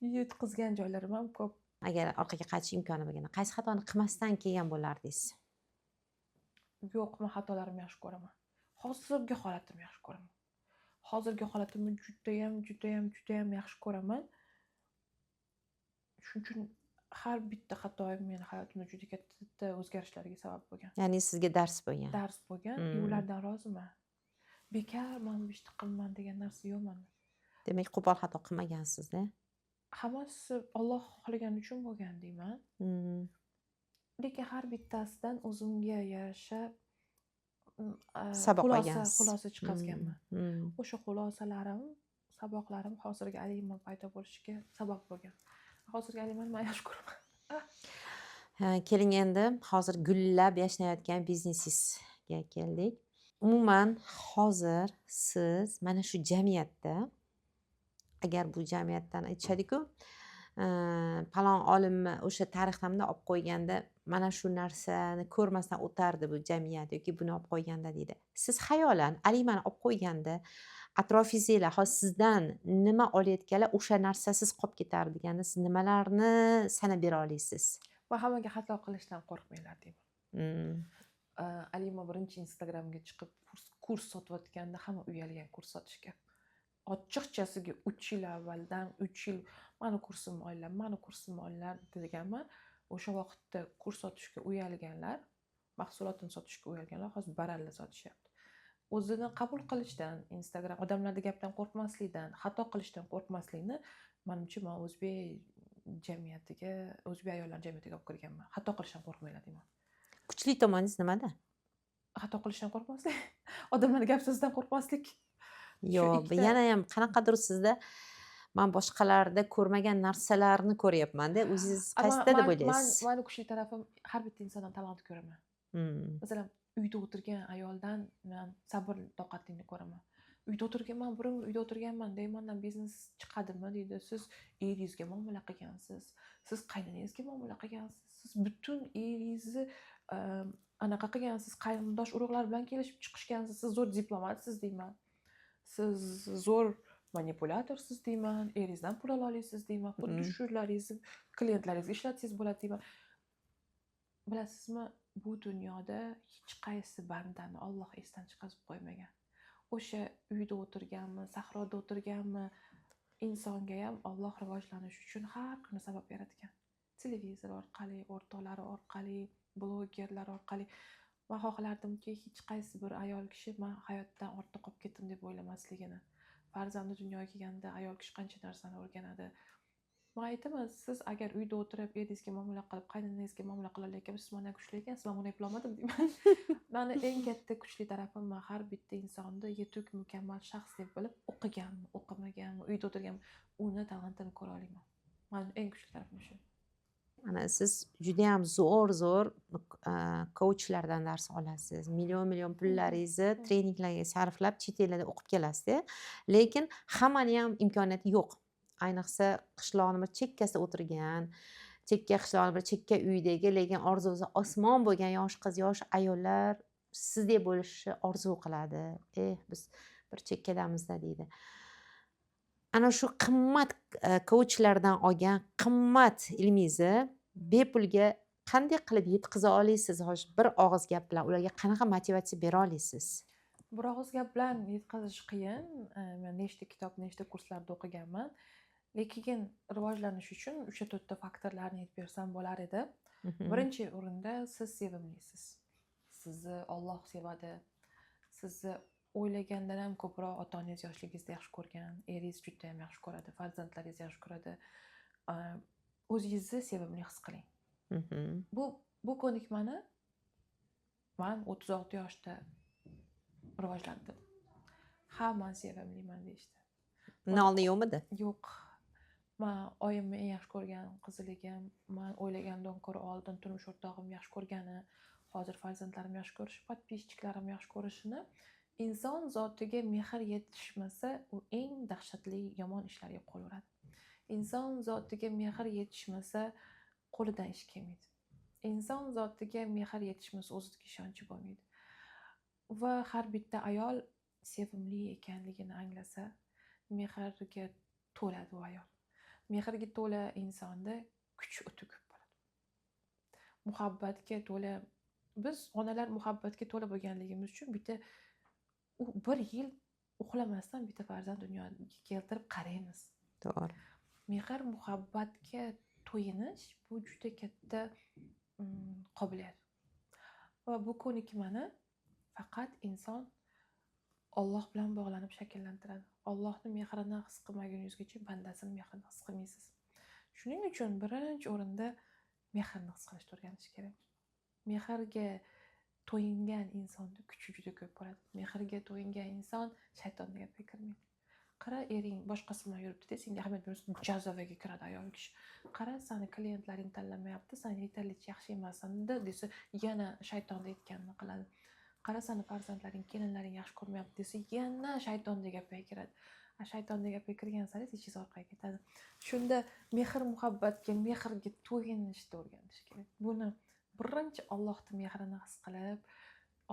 Yutqizgan joylarim ham ko'p. Agar orqaga qaytish imkoni bo'lganda, qaysi xatoni qilmasdan kelgan bo'lardingiz? Yo'q, men xatolarimni yaxshi ko'raman. Hozirgi holatimni yaxshi ko'raman. Hozirgi holatimni judayam yaxshi ko'raman. Shuning uchun har bitta xatoim meni hayotimda juda katta o'zgarishlarga sabab bo'lgan. Ya'ni sizga dars bo'lgan. Dars bo'lgan, ulardan roziman. Bekor men bu ishni qilman degan narsa yo'q menda. Demak, qo'pol xato qilmagansiz-da. Hammasi Alloh xohlagani uchun bo'lgan deyman. Lekin har bittasidan o'zimga yarasha saboq olgansiz. xulosa chiqazganman. O'sha xulosalarim, saboqlarim hozirgi Aliman paydo bo'lishiga sabab bo'lgan. Hozirgi Alimani men yaxshi ko'raman. Keling endi hozir gullab yashnayotgan biznesingizga keldik. Umuman hozir siz mana shu jamiyatda, agar bu jamiyatdan aytishadi-ku, palon olimni o'sha tarixlamda olib qo'yganda mana shu narsani ko'rmasdan o'tardi bu jamiyat yoki buni olib qo'yganda deydi. Siz xayolan Alimani olib qo'yganda atrofingizdagilar hozir sizdan nima olayotganlar o'sha narsasiz qolib ketar deganda siz nimalarni sanab bera olasiz? Va hammaga xato qilishdan qo'rqmanglar deyman. Alima birinchi Instagramga chiqib kurs sotayotganda hamma uyalgan kurs sotishga. Ochiqchasiga 3 yil avvaldan 3 yil mani kursimni olinglar deganman. O'sha vaqtda kurs sotishga uyalganlar, mahsulotini sotishga uyalganlar hozir baralla sotishyapti. O'zini qabul qilishdan, Instagram odamlarning gapidan qo'rqmaslikdan, xato qilishdan qo'rqmaslikni menimcha men o'zbek jamiyatiga, o'zbek ayollar jamiyatiga olib kirganman. Xato qilishdan qo'rqmanglar deyman. Kuchli tomoningiz nimada? Xato qilishdan qo'rqmaslik, odamlarning gap so'zidan qo'rqmaslik. Yo'q, yana ham qanaqadir sizda men boshqalarda ko'rmagan narsalarni ko'ryapman-da. O'zingiz qaysida deb o'ylaysiz? Meni kuchli tarafim har bitta insondan talantni ko'raman. Masalan, uyda o'tirgan ayoldan men sabr toqatingni ko'raman. Uyda o'tirganman deymandan biznes chiqadimi deydi. Siz eringizga muomala qilgansiz. Siz qaynonangizga muomala qilgansiz. Siz butun eringizni anaqa qilgansiz, qarindosh urug'lar bilan kelishib chiqishgansiz. Siz zo'r diplomatsiz deyman. Siz zo'r manipulyatorsiz deyman. Eringizdan pul ola olasiz deyman. Xuddi shularningizni klientlaringizga ishlatsangiz bo'ladi deyman. Bilasizmi, bu dunyoda hech qaysi bandani Alloh esdan chiqarib qo'ymagan. O'sha uyda o'tirganmi, sahroda o'tirganmi, insonga ham Alloh rivojlanish uchun har kuni sabab yaratgan. Televizor orqali, o'rtoqlari orqali, blogerlar orqali. Men xohlardimki, hech qaysi bir ayol kishi men hayotdan ortda qolib ketdim deb o'ylamasligini. Farzandi dunyoga kelganda ayol kishi qancha narsani o'rganadi. Men aytaman, siz agar uyda o'tirib eringizga muomala qilib, qaynonangizga muomala qila olgansiz, siz mendan kuchli ekansiz, men buni eplolmadim deyman. Meni eng katta kuchli tarafim, men har bitta insonni yetuk, mukammal shaxs deb bilib, o'qiganmi, o'qimaganmi, uyda o'tirganmi, uni talantini ko'ra olaman. Meni eng kuchli tarafim shu. Mana siz juda ham zo'r coachlardan dars olasiz. Million pullaringizni treninglarga sarflab chet ellarda o'qib kelasiz. Lekin hammani ham imkoniyati yo'q. Ayniqsa qishloqning bir chekkasida o'tirgan, qishloqning bir chekka uydagi, lekin orzusi osmon bo'lgan yosh qiz, yosh ayollar sizdek bo'lishni orzu qiladi. Biz bir chekkadamizda deydi. Ana shu qimmat coachlardan olgan qimmat ilmingizni bepulga qanday qilib yetkaza olasiz? Hozir bir og'iz gap bilan ularga qanaqa motivatsiya bera olasiz? bir og'iz gap bilan yetkazish qiyin. Men nechta kitob, nechta kurslarda o'qiganman. Lekin rivojlanish uchun 3-4 ta faktorlarni aytib bersam bo'lar edi. Birinchi o'rinda siz sevimlisiz. Sizni Alloh sevadi. Sizni o'ylagandan ham ko'proq ota-onangiz yoshligingizda yaxshi ko'rgan, eringiz juda ham yaxshi ko'radi, farzandlaringiz yaxshi ko'radi. O'zingizni sevimli his qiling. Bu ko'nikmani men 36 yoshda rivojlantirdim. Ha, men sevimliman deyishdi. Undan oldin yo'qmidi? Yo'q. Men oyimni eng yaxshi ko'rgan qizligim, men o'ylagandan ko'ra oldin turmush o'rtog'im yaxshi ko'rgani, hozir farzandlarim yaxshi ko'rishi, podpischiklarim yaxshi ko'rishini, inson zotiga mehr yetishmasa, u eng dahshatli yomon ishlarga qo'l uradi. Inson zotiga mehr yetishmasa, qo'lidan ish kelmaydi. Inson zotiga mehr yetishmasa, o'ziga ishonchi bo'lmaydi. Va har bitta ayol sevimli ekanligini anglasa, mehrga to'ladi u ayol. Mehrga to'la insonda kuch o'ta ko'p bo'ladi. Muhabbatga to'la, biz onalar muhabbatga to'la bo'lganligimiz uchun u 1 yil uxlamasdan bitta farzand dunyoga keltirib qaraymiz. To'g'ri. Mehr muhabbatga to'yinish bu juda katta qobiliyat. Va bu ko'nikmani faqat inson Alloh bilan bog'lanib shakllantiradi. Allohning mehrini his qilmaguningizgacha bandasini mehrini his qilmaysiz. Shuning uchun birinchi o'rinda mehrni his qilishni o'rganish kerak. Mehrga to'yingan insonda kuchi juda ko'p bo'ladi. Mehrga to'yingan inson shaytonga gapga kirmaydi. Qara, ering boshqasi bilan yuribdi, senga ahamiyat bermasa jazovaga kiradi ayol kishi. Qara, seni klientlaring tanlamayapti, sen yetarlicha yaxshi emassan desa, yana shaytonda aytganini qiladi. Qara, seni farzandlaring, kelinlaring yaxshi ko'rmayapti desa, yana shaytonga gapga kiradi. Shaytonga gapga kirgan sari ichingiz orqaga ketadi. Shunda mehr muhabbatga, mehrga to'yinishni o'rganish kerak. Buni birinchi Allohning mehrini his qilib,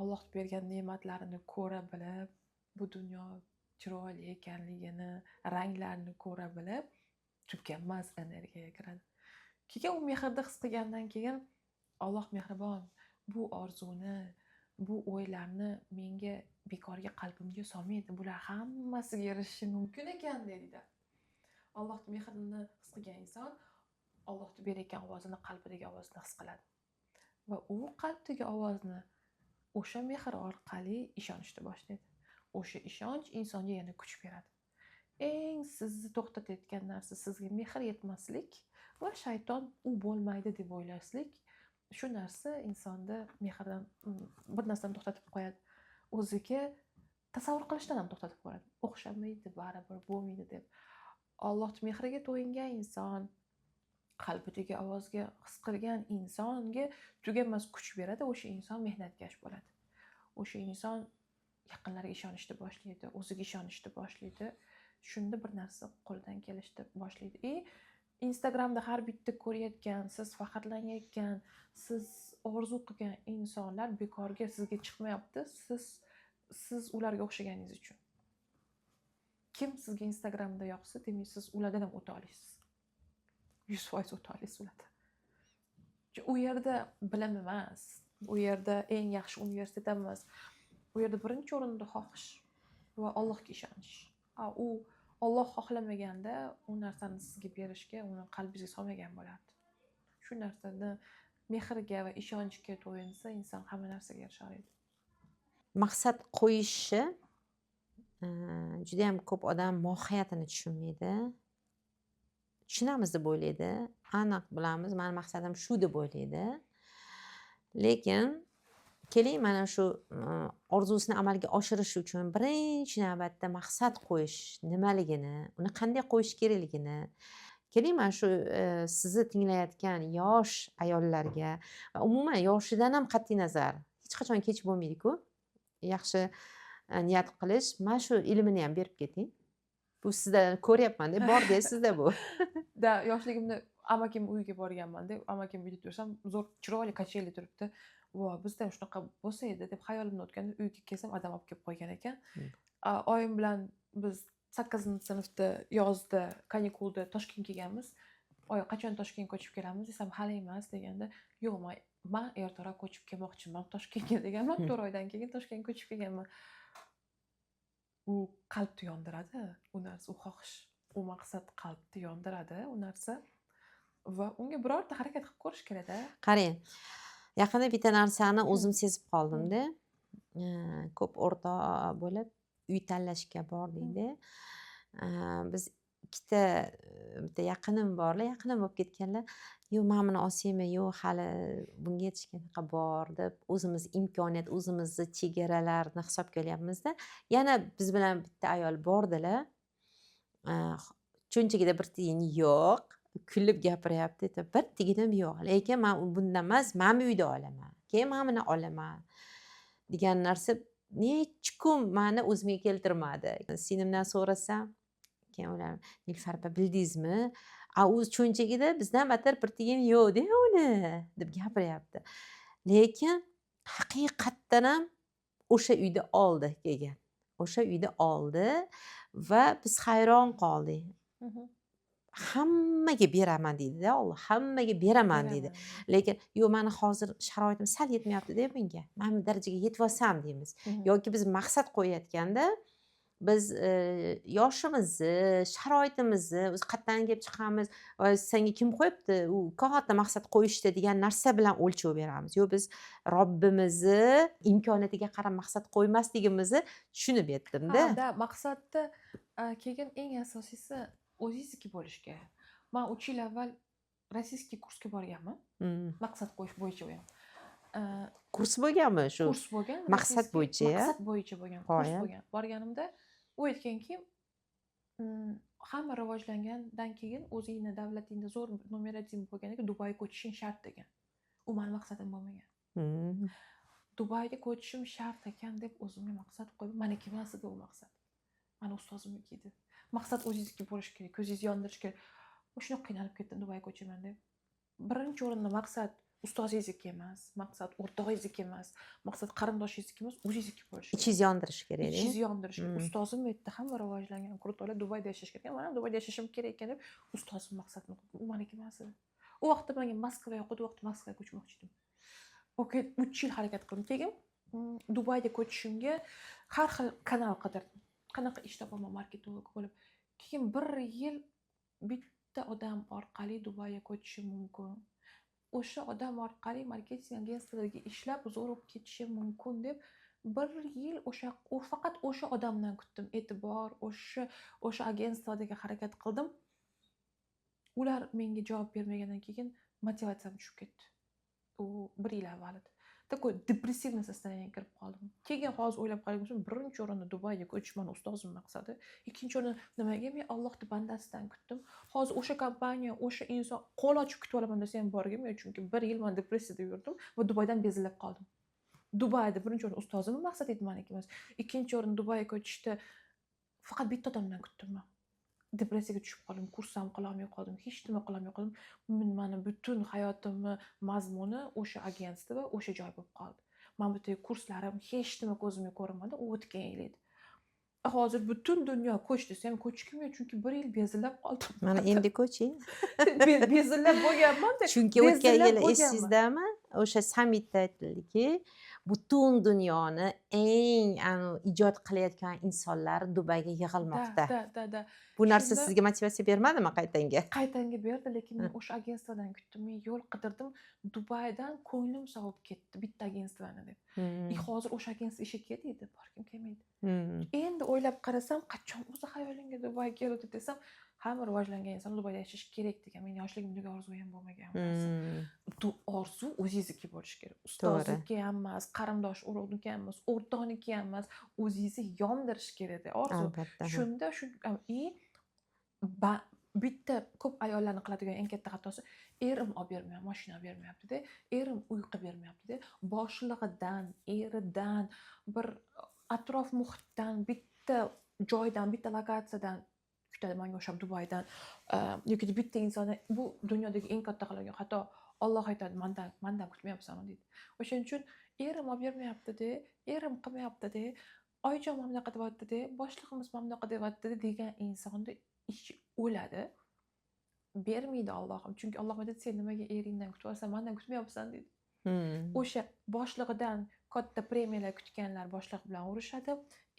Alloh bergan ne'matlarini ko'ra bilib, bu dunyo chiroyli ekanligini, ranglarini ko'ra bilib, tuganmas energiyaga kiradi. Keyin u mehrni his qilgandan keyin Alloh mehribon, bu orzuni, bu o'ylarni menga bekorga qalbimga solmaydi. Bular hammasiga erishishi mumkin ekan deydi. Allohning mehrini his qilgan inson Allohning berayotgan ovozini, qalbidagi ovozni his qiladi. Va u qalbdagi ovozni o'sha mehr orqali ishonishni boshlaydi. O'sha ishonch insonga yana kuch beradi. Eng sizni to'xtatayotgan narsa sizga mehr yetmaslik va shayton u bo'lmaydi deb o'ylashlik. Shu narsa insonda mehrdan bir narsani to'xtatib qo'yadi. O'ziga tasavvur qilishdan ham to'xtatib qo'yadi. O'xshamaydi, baribir bo'lmaydi deb. Allohning mehriga to'yingan inson, qalbidagi ovozga his qilgan insonga tuganmas kuch beradi. O'sha inson mehnatkash bo'ladi. O'sha inson yaqinlariga ishonishni boshlaydi, o'ziga ishonishni boshlaydi. Shunda bir narsa qo'ldan kelishni boshlaydi. Instagramda har bitta ko'rayotgan, siz faxrlanayotgan, siz orzu qilgan insonlar bekorga sizga chiqmayapti. Siz ularga o'xshaganingiz uchun. Kim sizga Instagramda yoqsa, demak siz ulardan ham o'ta olasiz. 100% o'ta olasiz ulardan. U yerda bilim emas, u yerda eng yaxshi universitet emas. U yerda birinchi o'rinda xohish va Allohga ishonish. U Alloh xohlamaganda u narsani sizga berishga, uni qalbingizga solmagan bo'lardi. Shu narsani mehrga va ishonchga to'yinsa, inson hamma narsaga erisha oladi. Maqsad qo'yishi juda ham ko'p odam mohiyatini tushunmaydi. Tushunamiz deb o'ylaydi. Aniq bilamiz, meni maqsadim shu deb o'ylaydi. Lekin keling, mana shu orzusini amalga oshirish uchun birinchi navbatda maqsad qo'yish nimaligini, uni qanday qo'yish kerakligini, keling, mana shu sizni tinglayotgan yosh ayollarga va umuman yoshidan ham qat'iy nazar hech qachon kech bo'lmaydi-ku. Yaxshi niyat qilish, mana shu ilmini ham berib keting. Bu sizda ko'ryapman-da, bor-da sizda bu. Yoshligimda amakim uyiga borganman-da, amakim uyda tursam, zo'r chiroyli kacheli turibdi. Va bizda shunaqa bo'lsa edi deb xayolimdan o'tganda, uyga kelsam adam olib kelib qo'ygan ekan. Oyim bilan biz 8-sinfda yozda kanikulda Toshkentga kelganmiz. Oyi, qachon Toshkentga ko'chib kelamiz desam, hali emas deganda, yo'q, men ertaroq ko'chib kelmoqchiman Toshkentga deganman. 4 oydan keyin Toshkentga ko'chib kelganman. u qalbni yondiradi, u narsa, u xohish, u maqsad qalbni yondiradi, u narsa va unga birorta harakat qilib ko'rish kerak-da. Qarang, yaqinda bitta narsani o'zim sezib qoldimda. Ko'p o'rtoq bo'lib uy tanlashga bordikda. Biz ikkita bitta yaqinim borlar, yaqinim bo'lib ketganlar. "Yo'q, men buni olsaymi? Yo'q, hali bunga yetishga bor" deb o'zimiz imkoniyat, o'zimizni chegaralarni hisobga olyapmizda. Yana biz bilan bitta ayol bordilar. Cho'nchagida bir tiyin yo'q. Kulib gapiryapti. Bir tiyinim yo'q. Lekin men bundan emas, men bu uyda olaman. Keyin men buni olaman degan narsa necha kun meni o'zimga keltirmadi. Singlimdan so'rasam, keyin ular "Nilufar opa, bildingizmi? U cho'nchagida bizdan battar bir tiyin yo'q-da uni" deb gapiryapti. Lekin haqiqatdan ham o'sha uyda oldi kelgan. O'sha uyda oldi va biz hayron qoldik. Hammaga beraman deydi-da Alloh, hammaga beraman deydi. Lekin "Yo'q, meni hozir sharoitim sal yetmayapti-da bunga. Men bu darajaga yetib olsam" deymiz. Yoki biz maqsad qo'yayotganda biz yoshimizni, sharoitimizni, o'zi qayerdan kelib chiqamiz, senga kim qo'yibdi u katta maqsad qo'yishdi degan narsa bilan o'lchov beramiz. Yo'q, biz Robbimizni imkoniyatiga qarab maqsad qo'ymasligimizni tushunib yetdimda. Ha, maqsadda keyin eng asosiysi o'zingizniki bo'lishi kerak. Men 3 yil avval rossiyskiy kursga borganman. Maqsad qo'yish bo'yicha u ham. Kurs bo'lganmi shu? Kurs bo'lgan. Maqsad bo'yicha. Maqsad bo'yicha bo'lgan. Kurs bo'lgan. Borganimda u aytganki, hamma rivojlangandan keyin o'zingni davlatingda zo'r numerating bo'lgandan keyin Dubayga ko'chishing shart degan. U mening maqsadim bo'lmagan. Dubayga ko'chishim shart ekan deb o'zimga maqsad qo'yib, meniki emas edi u maqsad. Meni ustozimniki edi. Maqsad o'zingizniki bo'lishi kerak, ko'zingizni yondirish kerak. Shunday qiynalib ketdim Dubayga ko'chaman deb. Birinchi o'rinda maqsad ustozingizniki emas, maqsad o'rtog'ingizniki emas, maqsad qarindoshingizniki emas, o'zingizniki bo'lishi kerak. Ichingizni yondirish kerak. Ichingizni yondirish kerak. Ustozim aytdi, hamma rivojlangan kurdolar Dubayda yashash kerak. Men ham Dubayda yashashim kerak ekan deb ustozim maqsadni qo'ydi. U meniki emas edi. U vaqtda menga Moskva yoqdi, u vaqtda Moskvaga ko'chmoqchi edim. Okey, 3 yil harakat qildim. Keyin Dubayga ko'chishimga har xil kanal qidirdim. Qanaqa ish topaman marketolog bo'lib. Keyin 1 yil bitta odam orqali Dubayga ko'chishim mumkin. O'sha odam orqali marketing agentsiyalariga ishlab zo'r bo'lib ketishim mumkin deb 1 yil faqat o'sha odamdan kutdim. E'tibor, o'sha agentsiyadagi harakat qildim. Ular menga javob bermagandan keyin motivatsiyam tushib ketdi. U 1 yil avval edi. Такой depressivniy состояниеga kirib qoldim. Keyin hozir o'ylab qaragsam, birinchi o'rinda Dubayga ko'chish meni ustozim maqsadi. Ikkinchi o'rinda nimaga men Allohning bandasidan kutdim. Hozir o'sha kompaniya, o'sha inson qo'l ochib kutib olaman desa ham borgim-yo'q, chunki 1 yil men depressiyada yurdim va Dubaydan bezilib qoldim. Dubayda birinchi o'rinda ustozimning maqsadi edi, meniki emas. Ikkinchi o'rinda Dubayga ko'chishda faqat bitta odamdan kutdim men. Depressiyaga tushib qoldim, kurs ham qila olmay qoldim, hech nima qila olmay qoldim. Meni butun hayotimni mazmuni o'sha agentsiya va o'sha joy bo'lib qoldi. Men bu yerda kurslarim hech nima ko'zimga ko'rinmadi, u o'tgan yil edi. Hozir butun dunyo ko'ch desa ham ko'chgim yo'q, chunki 1 yil bezilib qoldim. Mana endi ko'ching. Bezilib bo'lganman-da. Chunki o'tgan yil esingizdami? O'sha sammitda aytildiki, butun dunyoni eng ijod qilayotgan insonlar Dubayga yig'ilmoqda. Da. Bu narsa sizga motivatsiya bermadimi qaytanga? Qaytanga berdi, lekin men o'sha agensiyadan kutdim. Men yo'l qidirdim. Dubaydan ko'nglim sovib ketdi bitta agensiyani deb. Hozir o'sha agensiya ishga ketdi, borgim kelmaydi. Endi o'ylab qarasam, qachon o'zi xayolimga Dubayga keldi desam, hamma rivojlangan inson Dubayda yashash kerak degan. Men yoshligimdagi orzu ham bo'lmagan narsa. Orzu o'zingizniki bo'lishi kerak. Ustozniki ham emas, qarindosh urug'niki ham emas, o'rtoqniki ham emas, o'zingizni yondirish kerak-da orzu. Shunda bitta ko'p ayollarning qiladigan eng katta xatosi, erim olib bermayapti, mashina olib bermayapti-da, erim uy qilib bermayapti-da, boshlig'idan, eridan, bir atrof muhitdan, bitta joydan, bitta lokatsiyadan kutadi menga o'xshab Dubaydan yoki bitta insonni. Bu dunyodagi eng katta qilgan xato. Alloh aytadi, mendan kutmayapsan deydi. O'shaning uchun erim olib bermayapti-da, erim qilmayapti-da, oyijon mana bunaqa deyapti-da, boshlig'imiz mana bunaqa deyapti degan insonni ichi o'ladi. Bermaydi Allohim. Chunki Alloh aytadi, sen nimaga eringdan kutib olsan, mendan kutmayapsan deydi. O'sha boshlig'idan katta premiyalar kutganlar boshliq bilan urushadi.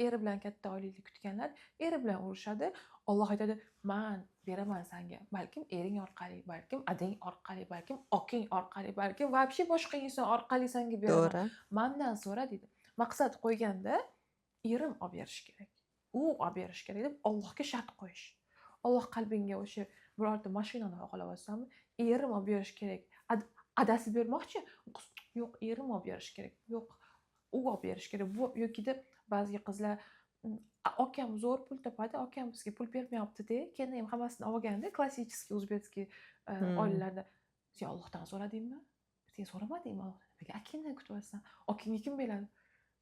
Eri bilan katta oylikni kutganlar eri bilan urushadi. Alloh aytadi, "Men beraman senga. Balkim ering orqali, balkim adang orqali, balkim oking orqali, balkim вообще boshqa inson orqali senga beraman. To'g'ri. Mendan so'ra" deydi. Maqsad qo'yganda erim olib berish kerak. U olib berish kerak deb Allohga shart qo'yish. Alloh qalbingga o'sha birorta mashinani xohlayotsanmi, erim olib berish kerak. Adasi bermoqchi, yo'q, erim olib berish kerak. Yo'q, u olib berish kerak. Bu yokida ba'zi qizlar akam zo'r pul topadi, akam bizga pul bermayapti-da, keyin ham hammasini olganda, klassический o'zbekskiy oilalarda sen Allohdan so'radingmi? Sen so'ramadingmi Allohdan? Nega akangdan kutyapsan? Akangga kim beradi?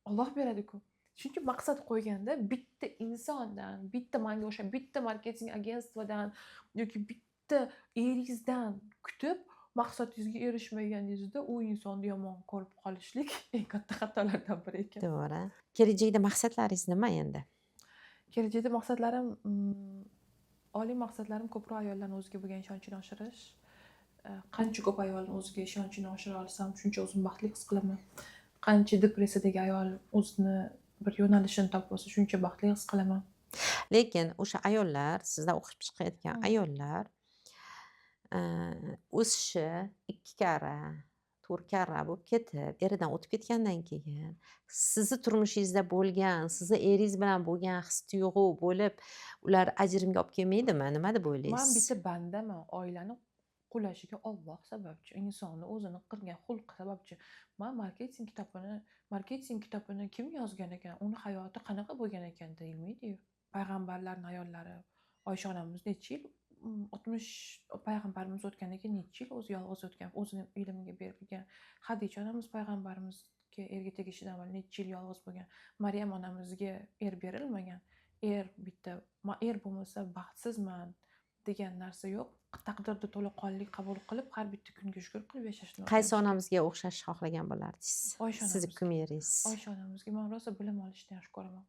Alloh beradi-ku. Chunki maqsad qo'yganda bitta insondan, bitta menga o'sha bitta marketing agentstvodan yoki bitta eringizdan kutib maqsadingizga erishmaganingizda u insonni yomon ko'rib qolishlik eng katta xatolardan biri ekan. To'g'ri. Kelajakda maqsadlaringiz nima endi? Kelajakda maqsadlarim, oliy maqsadlarim ko'proq ayollarning o'ziga bo'lgan ishonchini oshirish. Qancha ko'p ayolning o'ziga ishonchini oshira olsam, shuncha o'zimni baxtli his qilaman. Qancha depressiyadagi ayol o'zini bir yo'nalishini topib olsa, shuncha baxtli his qilaman. Lekin o'sha ayollar, sizdan o'qib chiqayotgan ayollar o'sishi 2 karra, 4 karra bo'lib ketib, eridan o'tib ketgandan keyin sizni turmushingizda bo'lgan, sizni eringiz bilan bo'lgan his-tuyg'u bo'lib, ular ajrimga olib kelmaydimi? Nima deb Men o'ylaysiz? bitta bandaman, oilani qulashiga Alloh sababchi, insonni o'zini qilgan xulqi sababchi. Men marketing kitobini kim yozgan ekan, uni hayoti qanaqa bo'lgan ekan deyilmaydi-yu. Payg'ambarlarning ayollari, Oysha onamiz necha yil 60 payg'ambarimiz o'tgandan keyin necha yil o'zi yolg'iz o'tgan, o'zini ilmiga bergan. Hadicha onamiz payg'ambarimizga erga tegishidan avval necha yil yolg'iz bo'lgan. Maryam onamizga er berilmagan. Bitta er bo'lmasa baxtsizman degan narsa yo'q. Taqdirni to'laqonli qabul qilib, har bitta kunga shukr qilib yashashni Qaysi onamizga o'xshashni xohlagan bo'lardingiz? Oysha Sizni onamizga. kumeringiz. Oysha onamizga men rosa bilim olishni yaxshi ko'raman.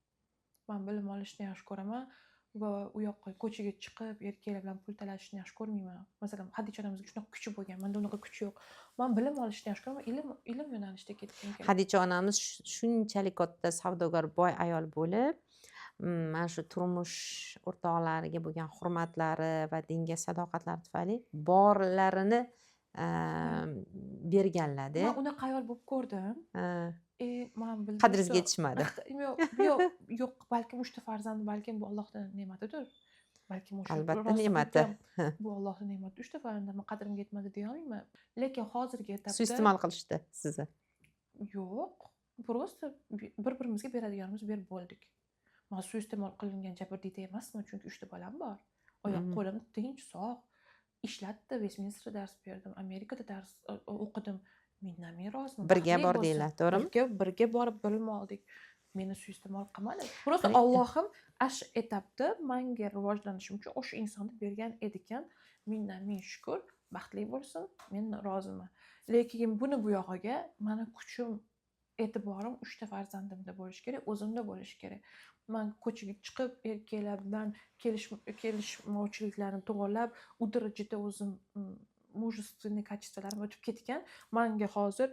Men bilim olishni yaxshi ko'raman va u yoqqa ko'chaga chiqib, erkaklar bilan pul talashishni yaxshi ko'rmayman. Masalan, Hadicha onamizga shunaqa kuchi bo'lgan, menda unaqa kuch yo'q. Men bilim olishni yaxshi ko'raman, ilm yo'nalishida ketgim keladi. Hadicha onamiz shunchalik katta savdogar, boy ayol bo'lib, mana shu turmush o'rtoqlariga bo'lgan hurmatlari va dinga sadoqatlari tufayli borlarini berganlar-da. Men unaqa ayol bo'lib ko'rdim. Men bildim. Qadringizga yetishmadi. Yo'q, balkim 3 ta farzand, balkim bu Allohning ne'matidir. Balkim o'sha Albatta ne'mati. Bu Allohning ne'mati. 3 ta farzandimga qadrimga yetmadi deya olmayman. Lekin hozirgi etapda Suiiste'mol qilishdi sizni. Yo'q, prosta bir-birimizga beradiganimizni berib bo'ldik. Men suiiste'mol qilingan jabrdiyda emasman, chunki 3 ta bolam bor. Oyoq qo'lim tinch, sog'. Ishlatdi, Westminsterda dars berdim, Amerikada dars o'qidim. Mendan roziman. Birga bordinglar, to'g'rimi? Birga borib bilim oldik. Meni suiiste'mol qilmadi. Prosta Allohim ash etapda menga rivojlanishim uchun o'sha insonni bergan edikan, mendan ming shukr, baxtli bo'lsin, men roziman. Lekin buni bu yog'iga meni kuchim, e'tiborim 3 ta farzandimda bo'lishi kerak, o'zimda bo'lishi kerak. Men ko'chaga chiqib, erkaklar bilan kelishmovchiliklarni to'g'rilab, u darajada o'zim mujestvenniy kачествolarim o'tib ketgan. Menga hozir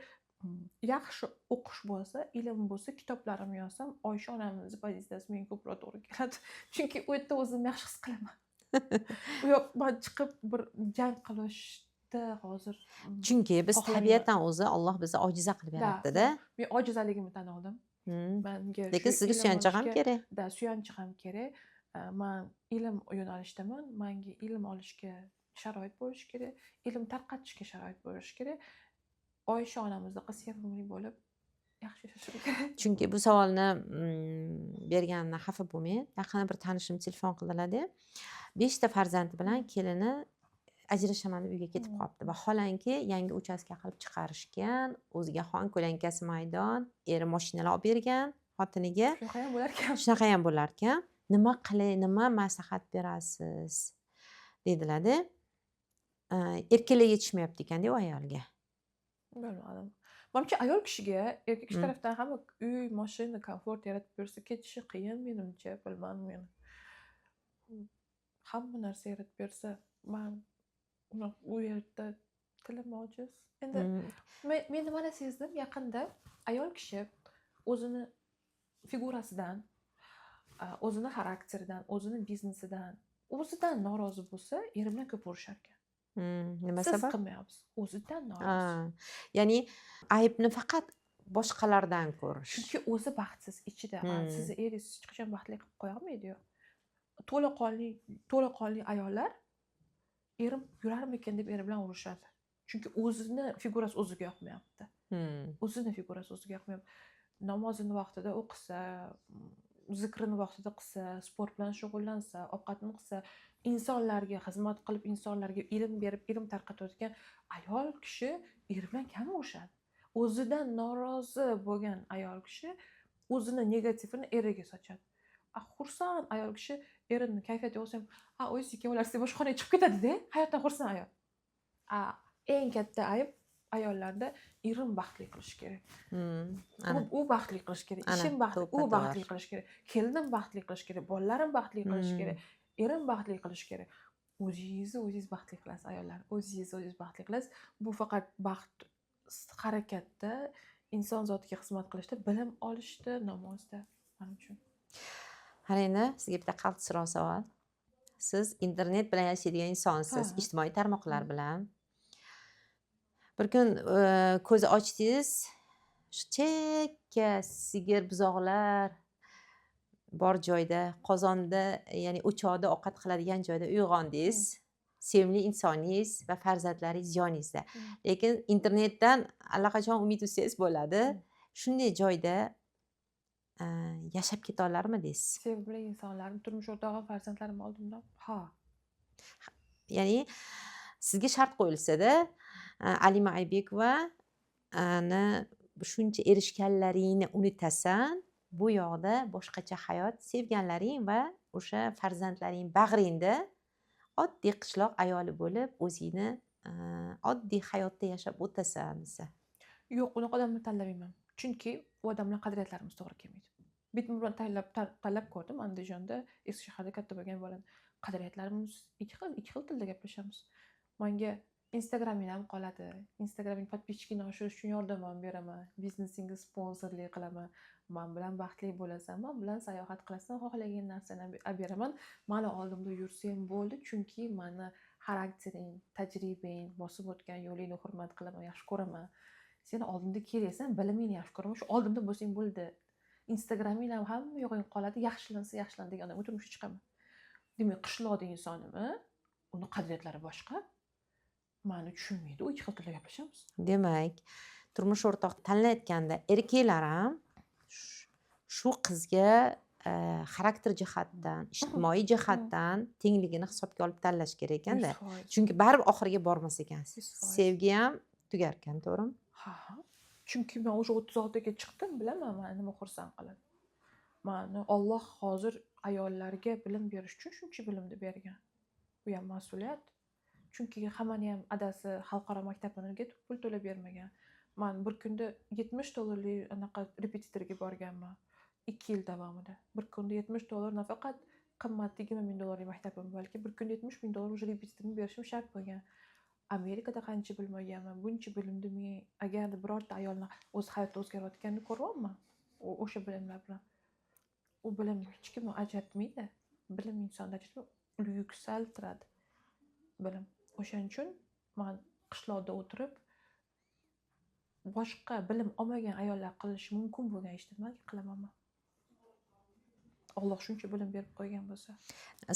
yaxshi o'qish bo'lsa, ilm bo'lsa, kitoblarimni yozsam, Oysha onamizning pozitsiyasi menga ko'proq to'g'ri keladi. Chunki u yerda o'zimni yaxshi his qilaman. U yoq men chiqib bir jang qilishda hozir. Chunki biz tabiatan o'zi Alloh bizni ojiza qilib yaratdi-da. Men ojizaligimni tan oldim. Menga lekin sizga suyanchiq ham kerak. Suyanchiq ham kerak. Men ilm yo'nalishidaman. Menga ilm olishga sharoit bo'lishi kerak, ilm tarqatishga sharoit bo'lishi kerak. Oysha onamizga sevimli bo'lib yaxshi yashashim kerak. Chunki bu savolni berganimdan xafa bo'lmang. Yaqin bir tanishim telefon qildilar-da. 5 ta farzandi bilan kelini ajrashaman deb uyga ketib qolibdi. Vaholanki yangi uchastka qilib chiqarishgan, o'ziga xon ko'lankasi maydon, eri mashinalar olib bergan xotiniga. Shunaqa ham bo'lar ekan. Shunaqa ham bo'lar ekan. Nima qilay, nima maslahat berasiz? dedilar-da. Erkaklar yetishmayapti ekan-da u ayolga. Bilmadim. Menimcha ayol kishiga erkak kishi tarafdan hamma uy, mashina, komfort yaratib bersa ketishi qiyin menimcha, bilmadim men. Hamma narsa yaratib bersa, men u yerda tilim ojiz. Endi men nimani sezdim yaqinda ayol kishi o'zini figurasidan, o'zini xarakteridan, o'zini biznesidan, o'zidan norozi bo'lsa, eri bilan ko'p urushar ekan. Nima Siz sabab? qilmayapsiz, o'zidan norozi. Ya'ni aybni faqat boshqalardan ko'rish. Chunki o'zi baxtsiz ichida. Sizni eringiz hech qachon baxtli qilib qo'ya olmaydi-yu. To'laqonli ayollar erim yurarmikin deb eri bilan urushadi. Chunki o'zini figurasi o'ziga yoqmayapti. O'zini figurasi o'ziga yoqmayapti. Namozini vaqtida o'qisa, zikrini vaqtida qilsa, sport bilan shug'ullansa, ovqatini qilsa, insonlarga xizmat qilib, insonlarga ilm berib, ilm tarqatayotgan ayol kishi eri bilan kam urushadi. O'zidan norozi bo'lgan ayol kishi o'zini negativini eriga sochadi. Xursand ayol kishi erini kayfiyati bo'lsa ham, o'zingiz ikkovlar siz boshqa xonaga chiqib ketadi-da, hayotdan xursand ayol. Eng katta ayb ayollarda erim baxtli qilish kerak. U baxtli qilish kerak, ishim baxtli, u baxtli qilish kerak, kelinim baxtli qilish kerak, bolalarim baxtli qilish kerak, erim baxtli qilish kerak. O'zingiz baxtli qilasiz ayollar, o'zingiz baxtli qilasiz. Bu faqat baxt harakatda, inson zotiga xizmat qilishda, bilim olishda, namozda, men uchun. Qarang, sizga bitta qaltisroq savol. Siz internet bilan yashaydigan insonsiz, ijtimoiy tarmoqlar bilan. Bir kun ko'z ochdingiz, shu chekka sigir buzoqlar bor joyda, qozonda, ya'ni o'choqda ovqat qiladigan joyda uyg'ondingiz. Sevimli insoningiz va farzandlaringiz yoningizda. Lekin internetdan allaqachon umid utsangiz bo'ladi. Shunday joyda yashab keta olarmidingiz? Sevimli insonlarim, turmush o'rtog'im, farzandlarim oldimda. Ya'ni sizga shart qo'yilsa-da, Alima Aybekovani shuncha erishganlaringni unutasan, bu yoqda boshqacha hayot, sevganlaring va o'sha farzandlaring bag'ringda oddiy qishloq ayoli bo'lib, o'zingni oddiy hayotda yashab o'tasan desa. Yo'q, unaqa odamni tanlamayman. Chunki u odam bilan qadriyatlarimiz to'g'ri kelmaydi. Bitim bilan tanlab ko'rdim Andijonda, eski shaharda katta bo'lgan bo'ladi. Qadriyatlarimiz ikki xil tilda gaplashamiz. Menga Instagraming ham qoladi. Instagraming podpischkini oshirish uchun yordam ham beraman. Biznesingga sponsorlik qilaman. Men bilan baxtli bo'lasan, men bilan sayohat qilasan, xohlagan narsani olib beraman. Mani oldimda yursang bo'ldi, chunki meni xaraktering, tajribang, bosib o'tgan yo'lingni hurmat qilaman, yaxshi ko'raman. Sen oldimda kelasan, bilimingni yaxshi ko'raman, shu oldimda bo'lsang bo'ldi. Instagraming ham hamma yo'g'ing qoladi, yaxshilansa yaxshilan degan odamga turmushga chiqaman. Demak, qishloqda insonimi, uni qadriyatlari boshqa. Meni tushunmaydi, u ikki xil tilda gaplashamiz. Demak, turmush o'rtoq tanlayotganda erkaklar ham shu qizga xarakter jihatdan, ijtimoiy jihatdan tengligini hisobga olib tanlash kerak ekanda. Chunki baribir oxiriga bormas ekansiz. Sevgi ham tugar ekan, to'g'rimi? Chunki men o'sha 36 ga chiqdim, bilaman meni nima xursand qiladi. Meni Alloh hozir ayollarga bilim berish uchun shuncha bilimni bergan. Bu ham mas'uliyat. Chunki hammani ham adasi xalqaro maktablarga pul to'lab bermagan. Men bir kunda $70 anaqa repetitorga borganman 2 yil davomida. Bir kunda $70 nafaqat qimmat $20,000 maktabim, balki bir kunda $70,000 o'sha repetitorga berishim shart bo'lgan. Amerikada qancha bilmaganman. Buncha bilimni men agarda birorta ayolni o'z hayoti o'zgarayotganini ko'ryapman. O'sha bilimlar bilan. U bilim hech kimni ajratmaydi. Bilim insonni ajratmaydi, yuksaltiradi. Bilim. O'shaning uchun men qishloqda o'tirib boshqa bilim olmagan ayollar qilishi mumkin bo'lgan ishni nima qilaman? Alloh shuncha bilim berib qo'ygan bo'lsa.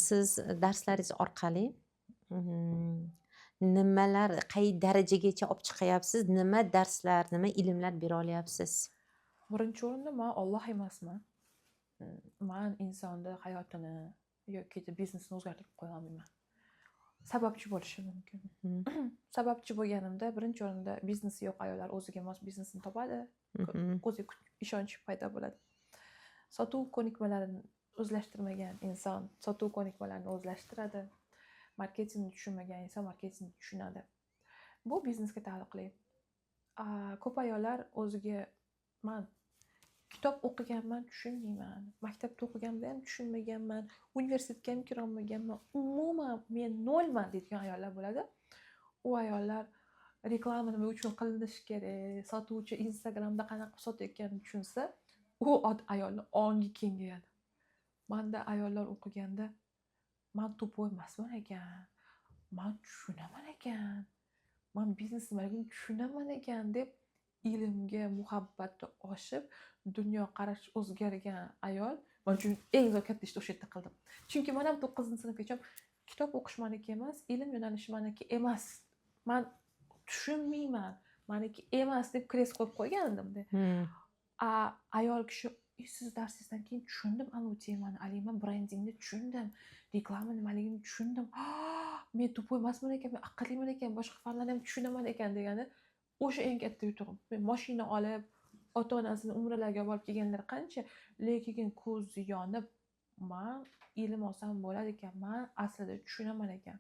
Siz darslaringiz orqali nimalar, qay darajagacha olib chiqyapsiz, nima darslar, nima ilmlar bera olyapsiz? Birinchi o'rinda men Alloh emasman. Men insonni hayotini yoki biznesini o'zgartirib qo'ya olmayman. Sababchi bo'lishi mumkin. Sababchi bo'lganimda birinchi o'rinda biznesi yo'q ayollar o'ziga mos biznesini topadi, o'ziga ishonch paydo bo'ladi. Sotuv ko'nikmalarini o'zlashtirmagan inson sotuv ko'nikmalarini o'zlashtiradi. Marketingni tushunmagan inson marketingni tushunadi. Bu biznesga taalluqli. Ko'p ayollar o'ziga men kitob o'qiganman, tushunmayman. Maktabda o'qiganimda ham tushunmaganman. Universitetga ham kira olmaganman. Umuman men nolman deydigan ayollar bo'ladi. U ayollar reklama nima uchun qilinishi kerak, sotuvchi Instagramda qanaqa sotayotganini tushunsa, ayolni ongi kengayadi. Manda ayollar o'qiganda man tupvoy emasman ekan, man tushunaman ekan, man biznes nimaligini tushunaman ekan deb ilmga muhabbati oshib, dunyoqarashi o'zgargan ayol men uchun eng zo'r katta ishni o'sha yerda qildim. Chunki men ham 9-sinfgacha kitob o'qish meniki emas, ilm yo'nalishi meniki emas. Men tushunmayman, meniki emas deb kres qo'yib qo'ygan edimda. Ayol kishi siz darsingizdan keyin tushundim ana u temani, Alima brendingni tushundim, reklama nimaligini tushundim. Men tupvoy emasman ekan, men aqlliman ekan, boshqa fanlarni ham tushunaman ekan degani o'sha eng katta yutug'im. Men mashina olib, ota-onasini umralarga olib kelganlar qancha, lekin ko'zi yonib, men ilm olsam bo'lar ekan, men aslida tushunaman ekan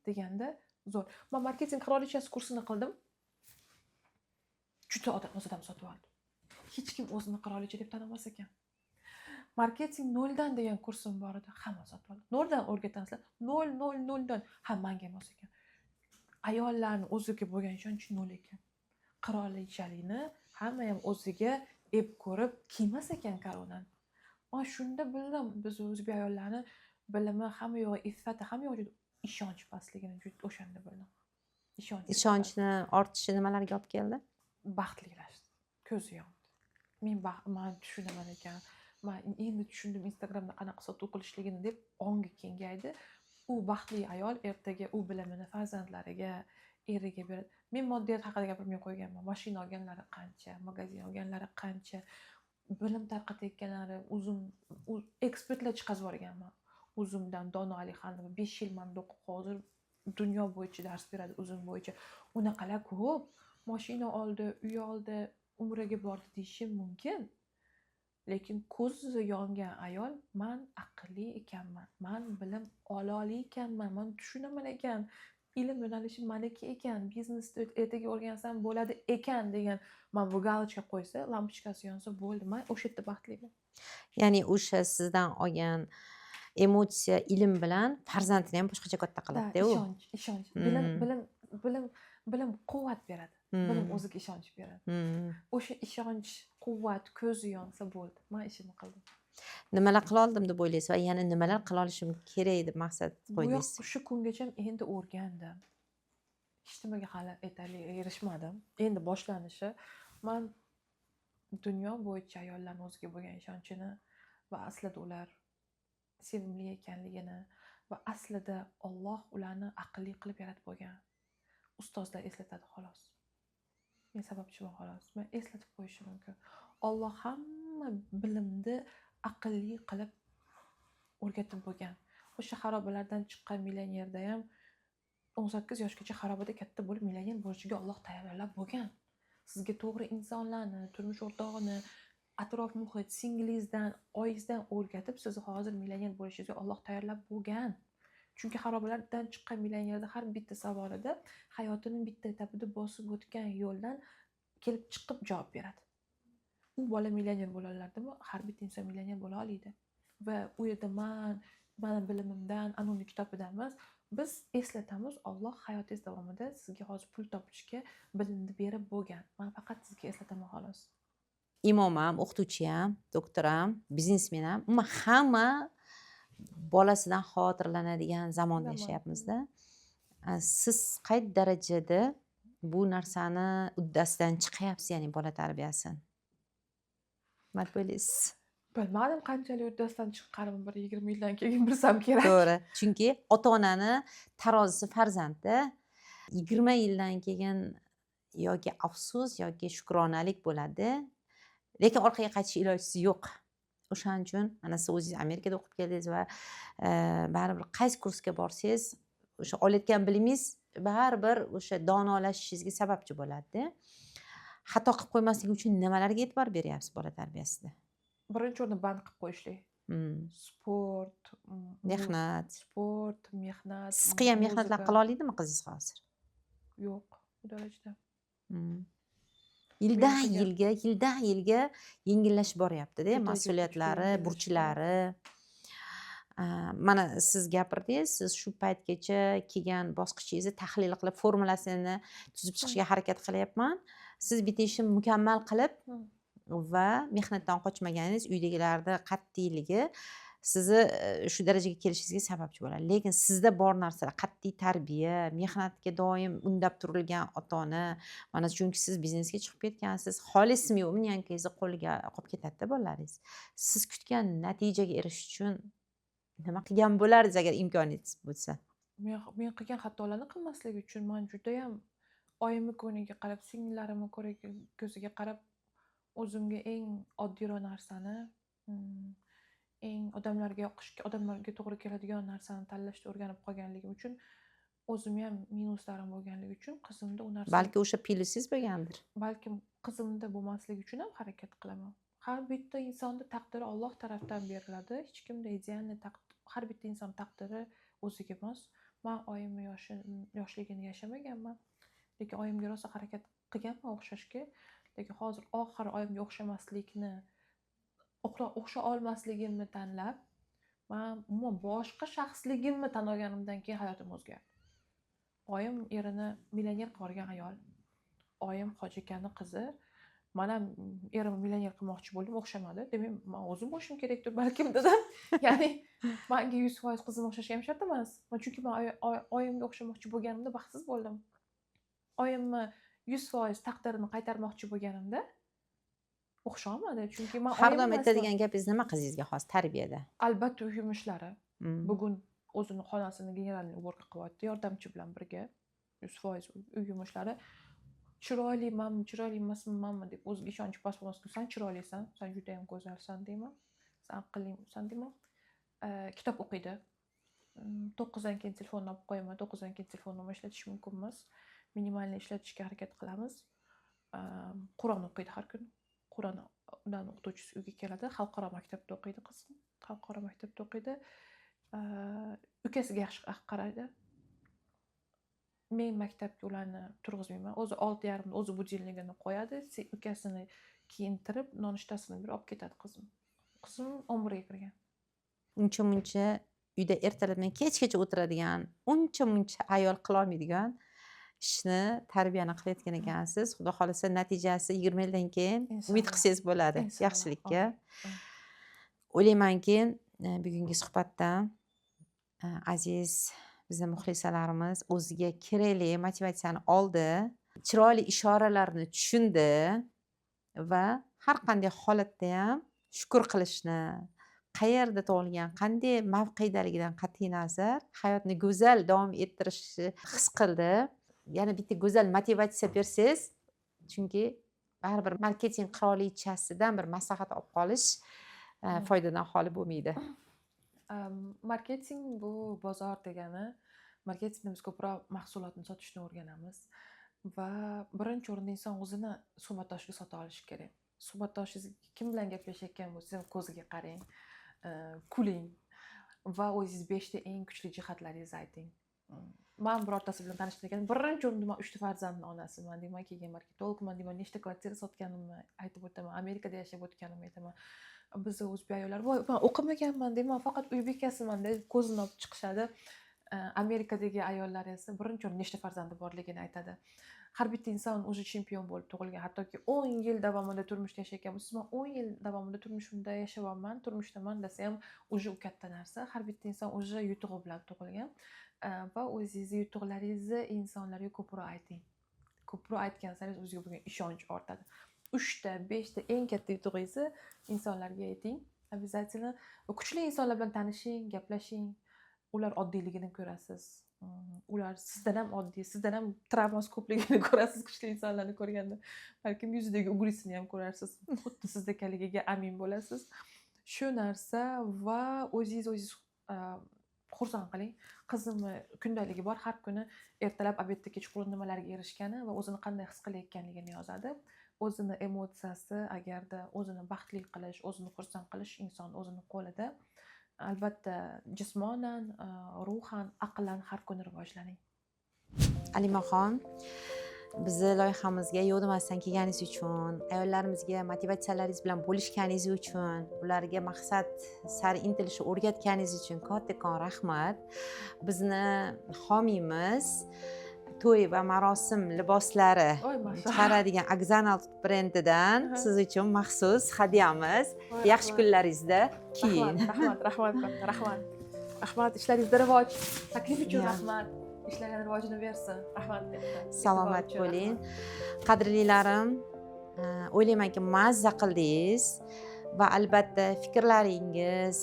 deganda zo'r. Men marketing qirolichasi kursini qildim. Juda odam sotib oldi. Hech kim o'zini qirolicha deb tanimas ekan. Marketing 0dan degan kursim bor edi, hamma sotib oldi. 0dan o'rgatamizlar. 0 ham menga emas ekan. Ayollarning o'ziga bo'lgan ishonchi 0 ekan. Qirolichalikni hamma ham o'ziga ep ko'rib kiymas ekan koronani. Men shunda bildim, biz o'zbek ayollarni bilimi hamma yo'g'i iffati, hamma yo'g'i ishonch pastligini juda o'shanda bildim. Ishonchni ortishi nimalarga olib keldi? Baxtliklashdi. Ko'zi yondi. Men tushunaman ekan. Men endi tushundim Instagramda qanaqa sotuv qilishligini deb ongi kengaydi. U baxtli ayol ertaga u bilimini farzandlariga, eriga beradi. Men moddiyat haqida gapirmay qo'yganman. Mashina olganlari qancha, magazin olganlari qancha, bilim tarqatayotganlari, ekspertlar chiqazib yuborganman. O'zimdan Dono Alixanova 5 yil menda o'qib, hozir dunyo bo'yicha dars beradi, o'zim bo'yicha. Unaqalar ko'p. Mashina oldi, uy oldi, umraga bordi deyishim mumkin. Lekin ko'zi yongan ayol, men aqlli ekanman, men bilim ololi ekanman, men tushunaman ekan, ilm yo'nalishi meniki ekan, biznesni ertaga o'rgansam bo'ladi ekan degan men bu galochka qo'ysa, lampochkasi yonsa bo'ldi. Men o'sha yerda baxtliman. Ya'ni o'sha sizdan olgan emotsiya, ilm bilan farzandini ham boshqacha katta qiladi-da u. Ishonch. Bilim quvvat beradi. Bilim o'ziga ishonch beradi. O'sha ishonch, quvvat ko'zi yonsa bo'ldi. Men ishimni qildim. Nimalar qila oldim deb o'ylaysiz va yana nimalar qila olishim kerak deb maqsad qo'ydingiz? Shu kungacha endi o'rgandim. Hech nimaga hali erishmadim. Endi boshlanishi. Men dunyo bo'yicha ayollarning o'ziga bo'lgan ishonchini va aslida ular sevimli ekanligini va aslida Alloh ularni aqlli qilib yaratib qo'ygan. Ustozlar eslatadi xolos. Men sababchiman xolos. Men eslatib qo'yishim mumkin. Alloh hamma bilimni aqlli qilib o'rgatib bo'lgan. O'sha xarobalardan chiqqan millionerda ham 18 yoshgacha xarobada katta bo'lib millioner bo'lishiga Alloh tayyorlab bo'lgan. Sizga to'g'ri insonlarni, turmush o'rtog'ini, atrof muhit, singilingizdan, oyingizdan o'rgatib, sizni hozir millioner bo'lishingizga Alloh tayyorlab bo'lgan. Chunki xarobalardan chiqqan millionerda har bitta savolida hayotining bitta etapida bosib o'tgan yo'ldan kelib chiqib javob beradi. U bola millioner bo'la oladimi? Har bitta inson millioner bo'la oladi. Va u yerda men bilimimdan, anoniy kitobidan emas, biz eslatamiz, Alloh hayotingiz davomida sizga hozir pul topishga bilimni berib bo'lgan. Men faqat sizga eslataman xolos. Imom ham, o'qituvchi ham, doktor ham, biznesmen ham, umuman hamma bolasidan xotirlanadigan zamonda yashayapmiz-da. Siz qay darajada bu narsani uddasidan chiqyapsiz, ya'ni bola tarbiyasi? Nima o'ylaysiz? Bilmadim qanchalik uddasidan chiqqanim, bir 20 yildan keyin bilsam kerak. To'g'ri. Chunki ota-onani tarozisi farzandda 20 yildan keyin yoki afsus yoki shukronalik bo'ladi. Lekin orqaga qaytish ilojisi yo'q. O'shaning uchun mana siz o'zingiz Amerikada o'qib keldingiz va baribir qaysi kursga borsangiz, o'sha olayotgan bilimingiz baribir o'sha donolashishingizga sababchi bo'ladi-da. Xato qilib qo'ymaslik uchun nimalarga e'tibor beryapsiz bola tarbiyasida? Birinchi o'rinda band qilib qo'yishlik. Sport, mehnat. Siz qilgan mehnatlar qila oladimi qizingiz hozir? Yo'q, bu darajada. Yildan yilga yengillashib boryapti-da, mas'uliyatlari, burchlari. Mana siz gapirdingiz, siz shu paytgacha kelgan bosqichingizni tahlil qilib, formulasini tuzib chiqishga harakat qilyapman. Siz bitta ishni mukammal qilib, va mehnatdan qochmaganingiz, uydagilarni qat'iyligi sizni shu darajaga kelishingizga sababchi bo'ladi. Lekin sizda bor narsalar qat'iy tarbiya, mehnatga doim undab turilgan ota-ona, mana chunki siz biznesga chiqib ketgansiz, xolis nyankangizni qo'liga qolib ketadi-da bolalaringiz. Siz kutgan natijaga erishish uchun nima qilgan bo'lardingiz agar imkoningiz bo'lsa? Men qilgan xatolarni qilmaslik uchun man judayam oyimni ko'ngliga qarab, singillarimni ko'ziga qarab, o'zimga eng oddiyroq narsani, eng odamlarga to'g'ri keladigan narsani tanlashni o'rganib qolganligim uchun, o'zimga ham minuslarim bo'lganligi uchun qizimda u narsa Balki o'sha plyusingiz bo'lgandir. balkim qizimda bo'lmasligi uchun ham harakat qilaman. Har bitta insonni taqdiri Alloh tarafdan beriladi. Hech kimda idealniy har bitta inson taqdiri o'ziga mos. Men oyimni yoshligini yashamaganman. Lekin oyimga rosa harakat qilganman o'xshashga. Lekin hozir oxiri oyimga o'xshamaslikni, o'xsha olmasligimni tanlab, men umuman boshqa shaxsligimni tan olganimdan keyin hayotim o'zgardi. Oyim erini millioner qilib yuborgan ayol. Oyim Hoji akani qizi. Men ham erimni millioner qilmoqchi bo'ldim, o'xshamadi. Demak, men o'zim bo'lishim kerakdir balkim dedim. Ya'ni menga 100% qizim o'xshashi ham shart emas. Chunki men oyimga o'xshamoqchi bo'lganimda baxtsiz bo'ldim. Oyimni 100% taqdirini qaytarmoqchi bo'lganimda o'xshamadi. Chunki men Har doim aytadigan gapingiz nima qizingizga xos tarbiyada? Albatta uy yumushlari. Bugun o'zini xonasini generalniy уборка qilyapti yordamchi bilan birga. 100% uy yumushlari. Chiroylimanmi, chiroyli emasmanmi deb o'ziga ishonch bosib, sen chiroylisan, sen juda ham go'zalsan deyman. Sen aqllisan deyman. Kitob o'qiydi. 9 dan keyin telefonni olib qo'yaman. 9 dan keyin telefonni ishlatish mumkin emas. Minimalni ishlatishga harakat qilamiz. Qur'on o'qiydi har kuni. Qur'ondan o'qituvchisi uyga keladi. Xalqaro maktabda o'qiydi qizim. Xalqaro maktabda o'qiydi. Ukasiga yaxshi qaraydi. Men maktabga ularni turg'izmayman. O'zi 6:30 da o'zi budilnigini qo'yadi. Ukasini kiyintirib, nonushtasini berib olib ketadi qizim. Qizim 11 ga kirgan. Uncha-muncha uyda ertalabdan kechgacha o'tiradigan, uncha-muncha ayol qila olmaydigan ishni, tarbiyani qilayotgan ekansiz. Xudo xolasa natijasi 20 yildan keyin umid qilsangiz bo'ladi yaxshilikka. O'ylaymanki, bugungi suhbatda aziz bizning muxlisalarimiz o'ziga kerakli motivatsiyani oldi, chiroyli ishoralarni tushundi va har qanday holatda ham shukr qilishni, qayerda tug'ilgan, qanday mavqedaligidan qat'iy nazar hayotni go'zal davom ettirishni his qildi. Yana bitta go'zal motivatsiya bersangiz, chunki baribir marketing qirolichasidan bir maslahat olib qolish foydadan xoli bo'lmaydi. Marketing bu bozor degani. Marketingda biz ko'proq mahsulotni sotishni o'rganamiz va birinchi o'rinda inson o'zini suhbatdoshiga sota olishi kerak. Suhbatdoshingiz kim bilan gaplashayotgan bo'lsangiz ko'ziga qarang, kuling va o'zingiz 5 ta eng kuchli jihatlaringizni ayting. Men birortasi bilan tanishtirgan birinchi o'rinda men 3 ta farzandning onasiman deyman, keyin marketologman deyman, nechta kvartira sotganimni aytib o'taman, Amerikada yashab o'tganimni aytaman. Biz o'zbek ayollar, voy, men o'qimaganman deyman, faqat uy bekasiman deb ko'zini olib chiqishadi. Amerikadagi ayollar esa birinchi o'rinda nechta farzandi borligini aytadi. Har bitta inson o'zi chempion bo'lib tug'ilgan. Hattoki 10 yil davomida turmushda yashayotgan bo'lsa, men 10 yil davomida turmushimda yashayapman, turmushdaman desa ham o'zi u katta narsa. Har bitta inson o'zi yutug'i bilan tug'ilgan va o'zingizni yutuqlaringizni insonlarga ko'proq ayting. Ko'proq aytgan sari o'ziga bo'lgan ishonch ortadi. 3 ta, 5 ta eng katta yutug'ingizni insonlarga ayting. Обязательно kuchli insonlar bilan tanishing, gaplashing. Ular oddiyligini ko'rasiz. Ular sizdan ham oddiy, sizdan ham travmasi ko'pligini ko'rasiz kuchli insonlarni ko'rganda. Balkim yuzidagi ugrisini ham ko'rarsiz. Xuddi sizdekaligiga amin bo'lasiz. Shu narsa va o'zingiz xursand qiling. Qizimni kundaligi bor, har kuni ertalab, obedda, kechqurun nimalarga erishgani va o'zini qanday his qilayotganligini yozadi. O'zini emotsiyasi, agarda o'zini baxtli qilish, o'zini xursand qilish inson o'zini qo'lida. Albatta jismonan, ruhan, aqlan har kuni rivojlaning. Alimaxon, bizni loyihamizga yo'lmasdan kelganingiz uchun, ayollarimizga motivatsiyalaringiz bilan bo'lishganingiz uchun, ularga maqsad sari intilishni o'rgatganingiz uchun kattakon rahmat. Bizni homiymiz. to'y va marosim liboslari Voy, mashallah. chiqaradigan Axanal brendidan Aha. siz uchun maxsus hadyamiz. Voy, Yaxshi rahmat. kunlaringizda Rahmat, keyin. rahmat, katta, rahmat. Rahmat, ishlaringizda rivoj. Taklif uchun Ya. rahmat. Ishlagan rivojini bersin. Rahmat katta. Salomat E'tibor uchun bo'ling. rahmat. Qadrlilarim, o'ylaymanki mazza qildingiz va albatta fikrlaringiz,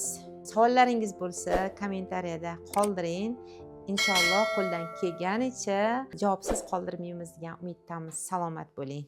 savollaringiz bo'lsa kommentariyada qoldiring. Inshaalloh qo'ldan kelganicha javobsiz qoldirmaymiz degan umiddamiz. Salomat bo'ling.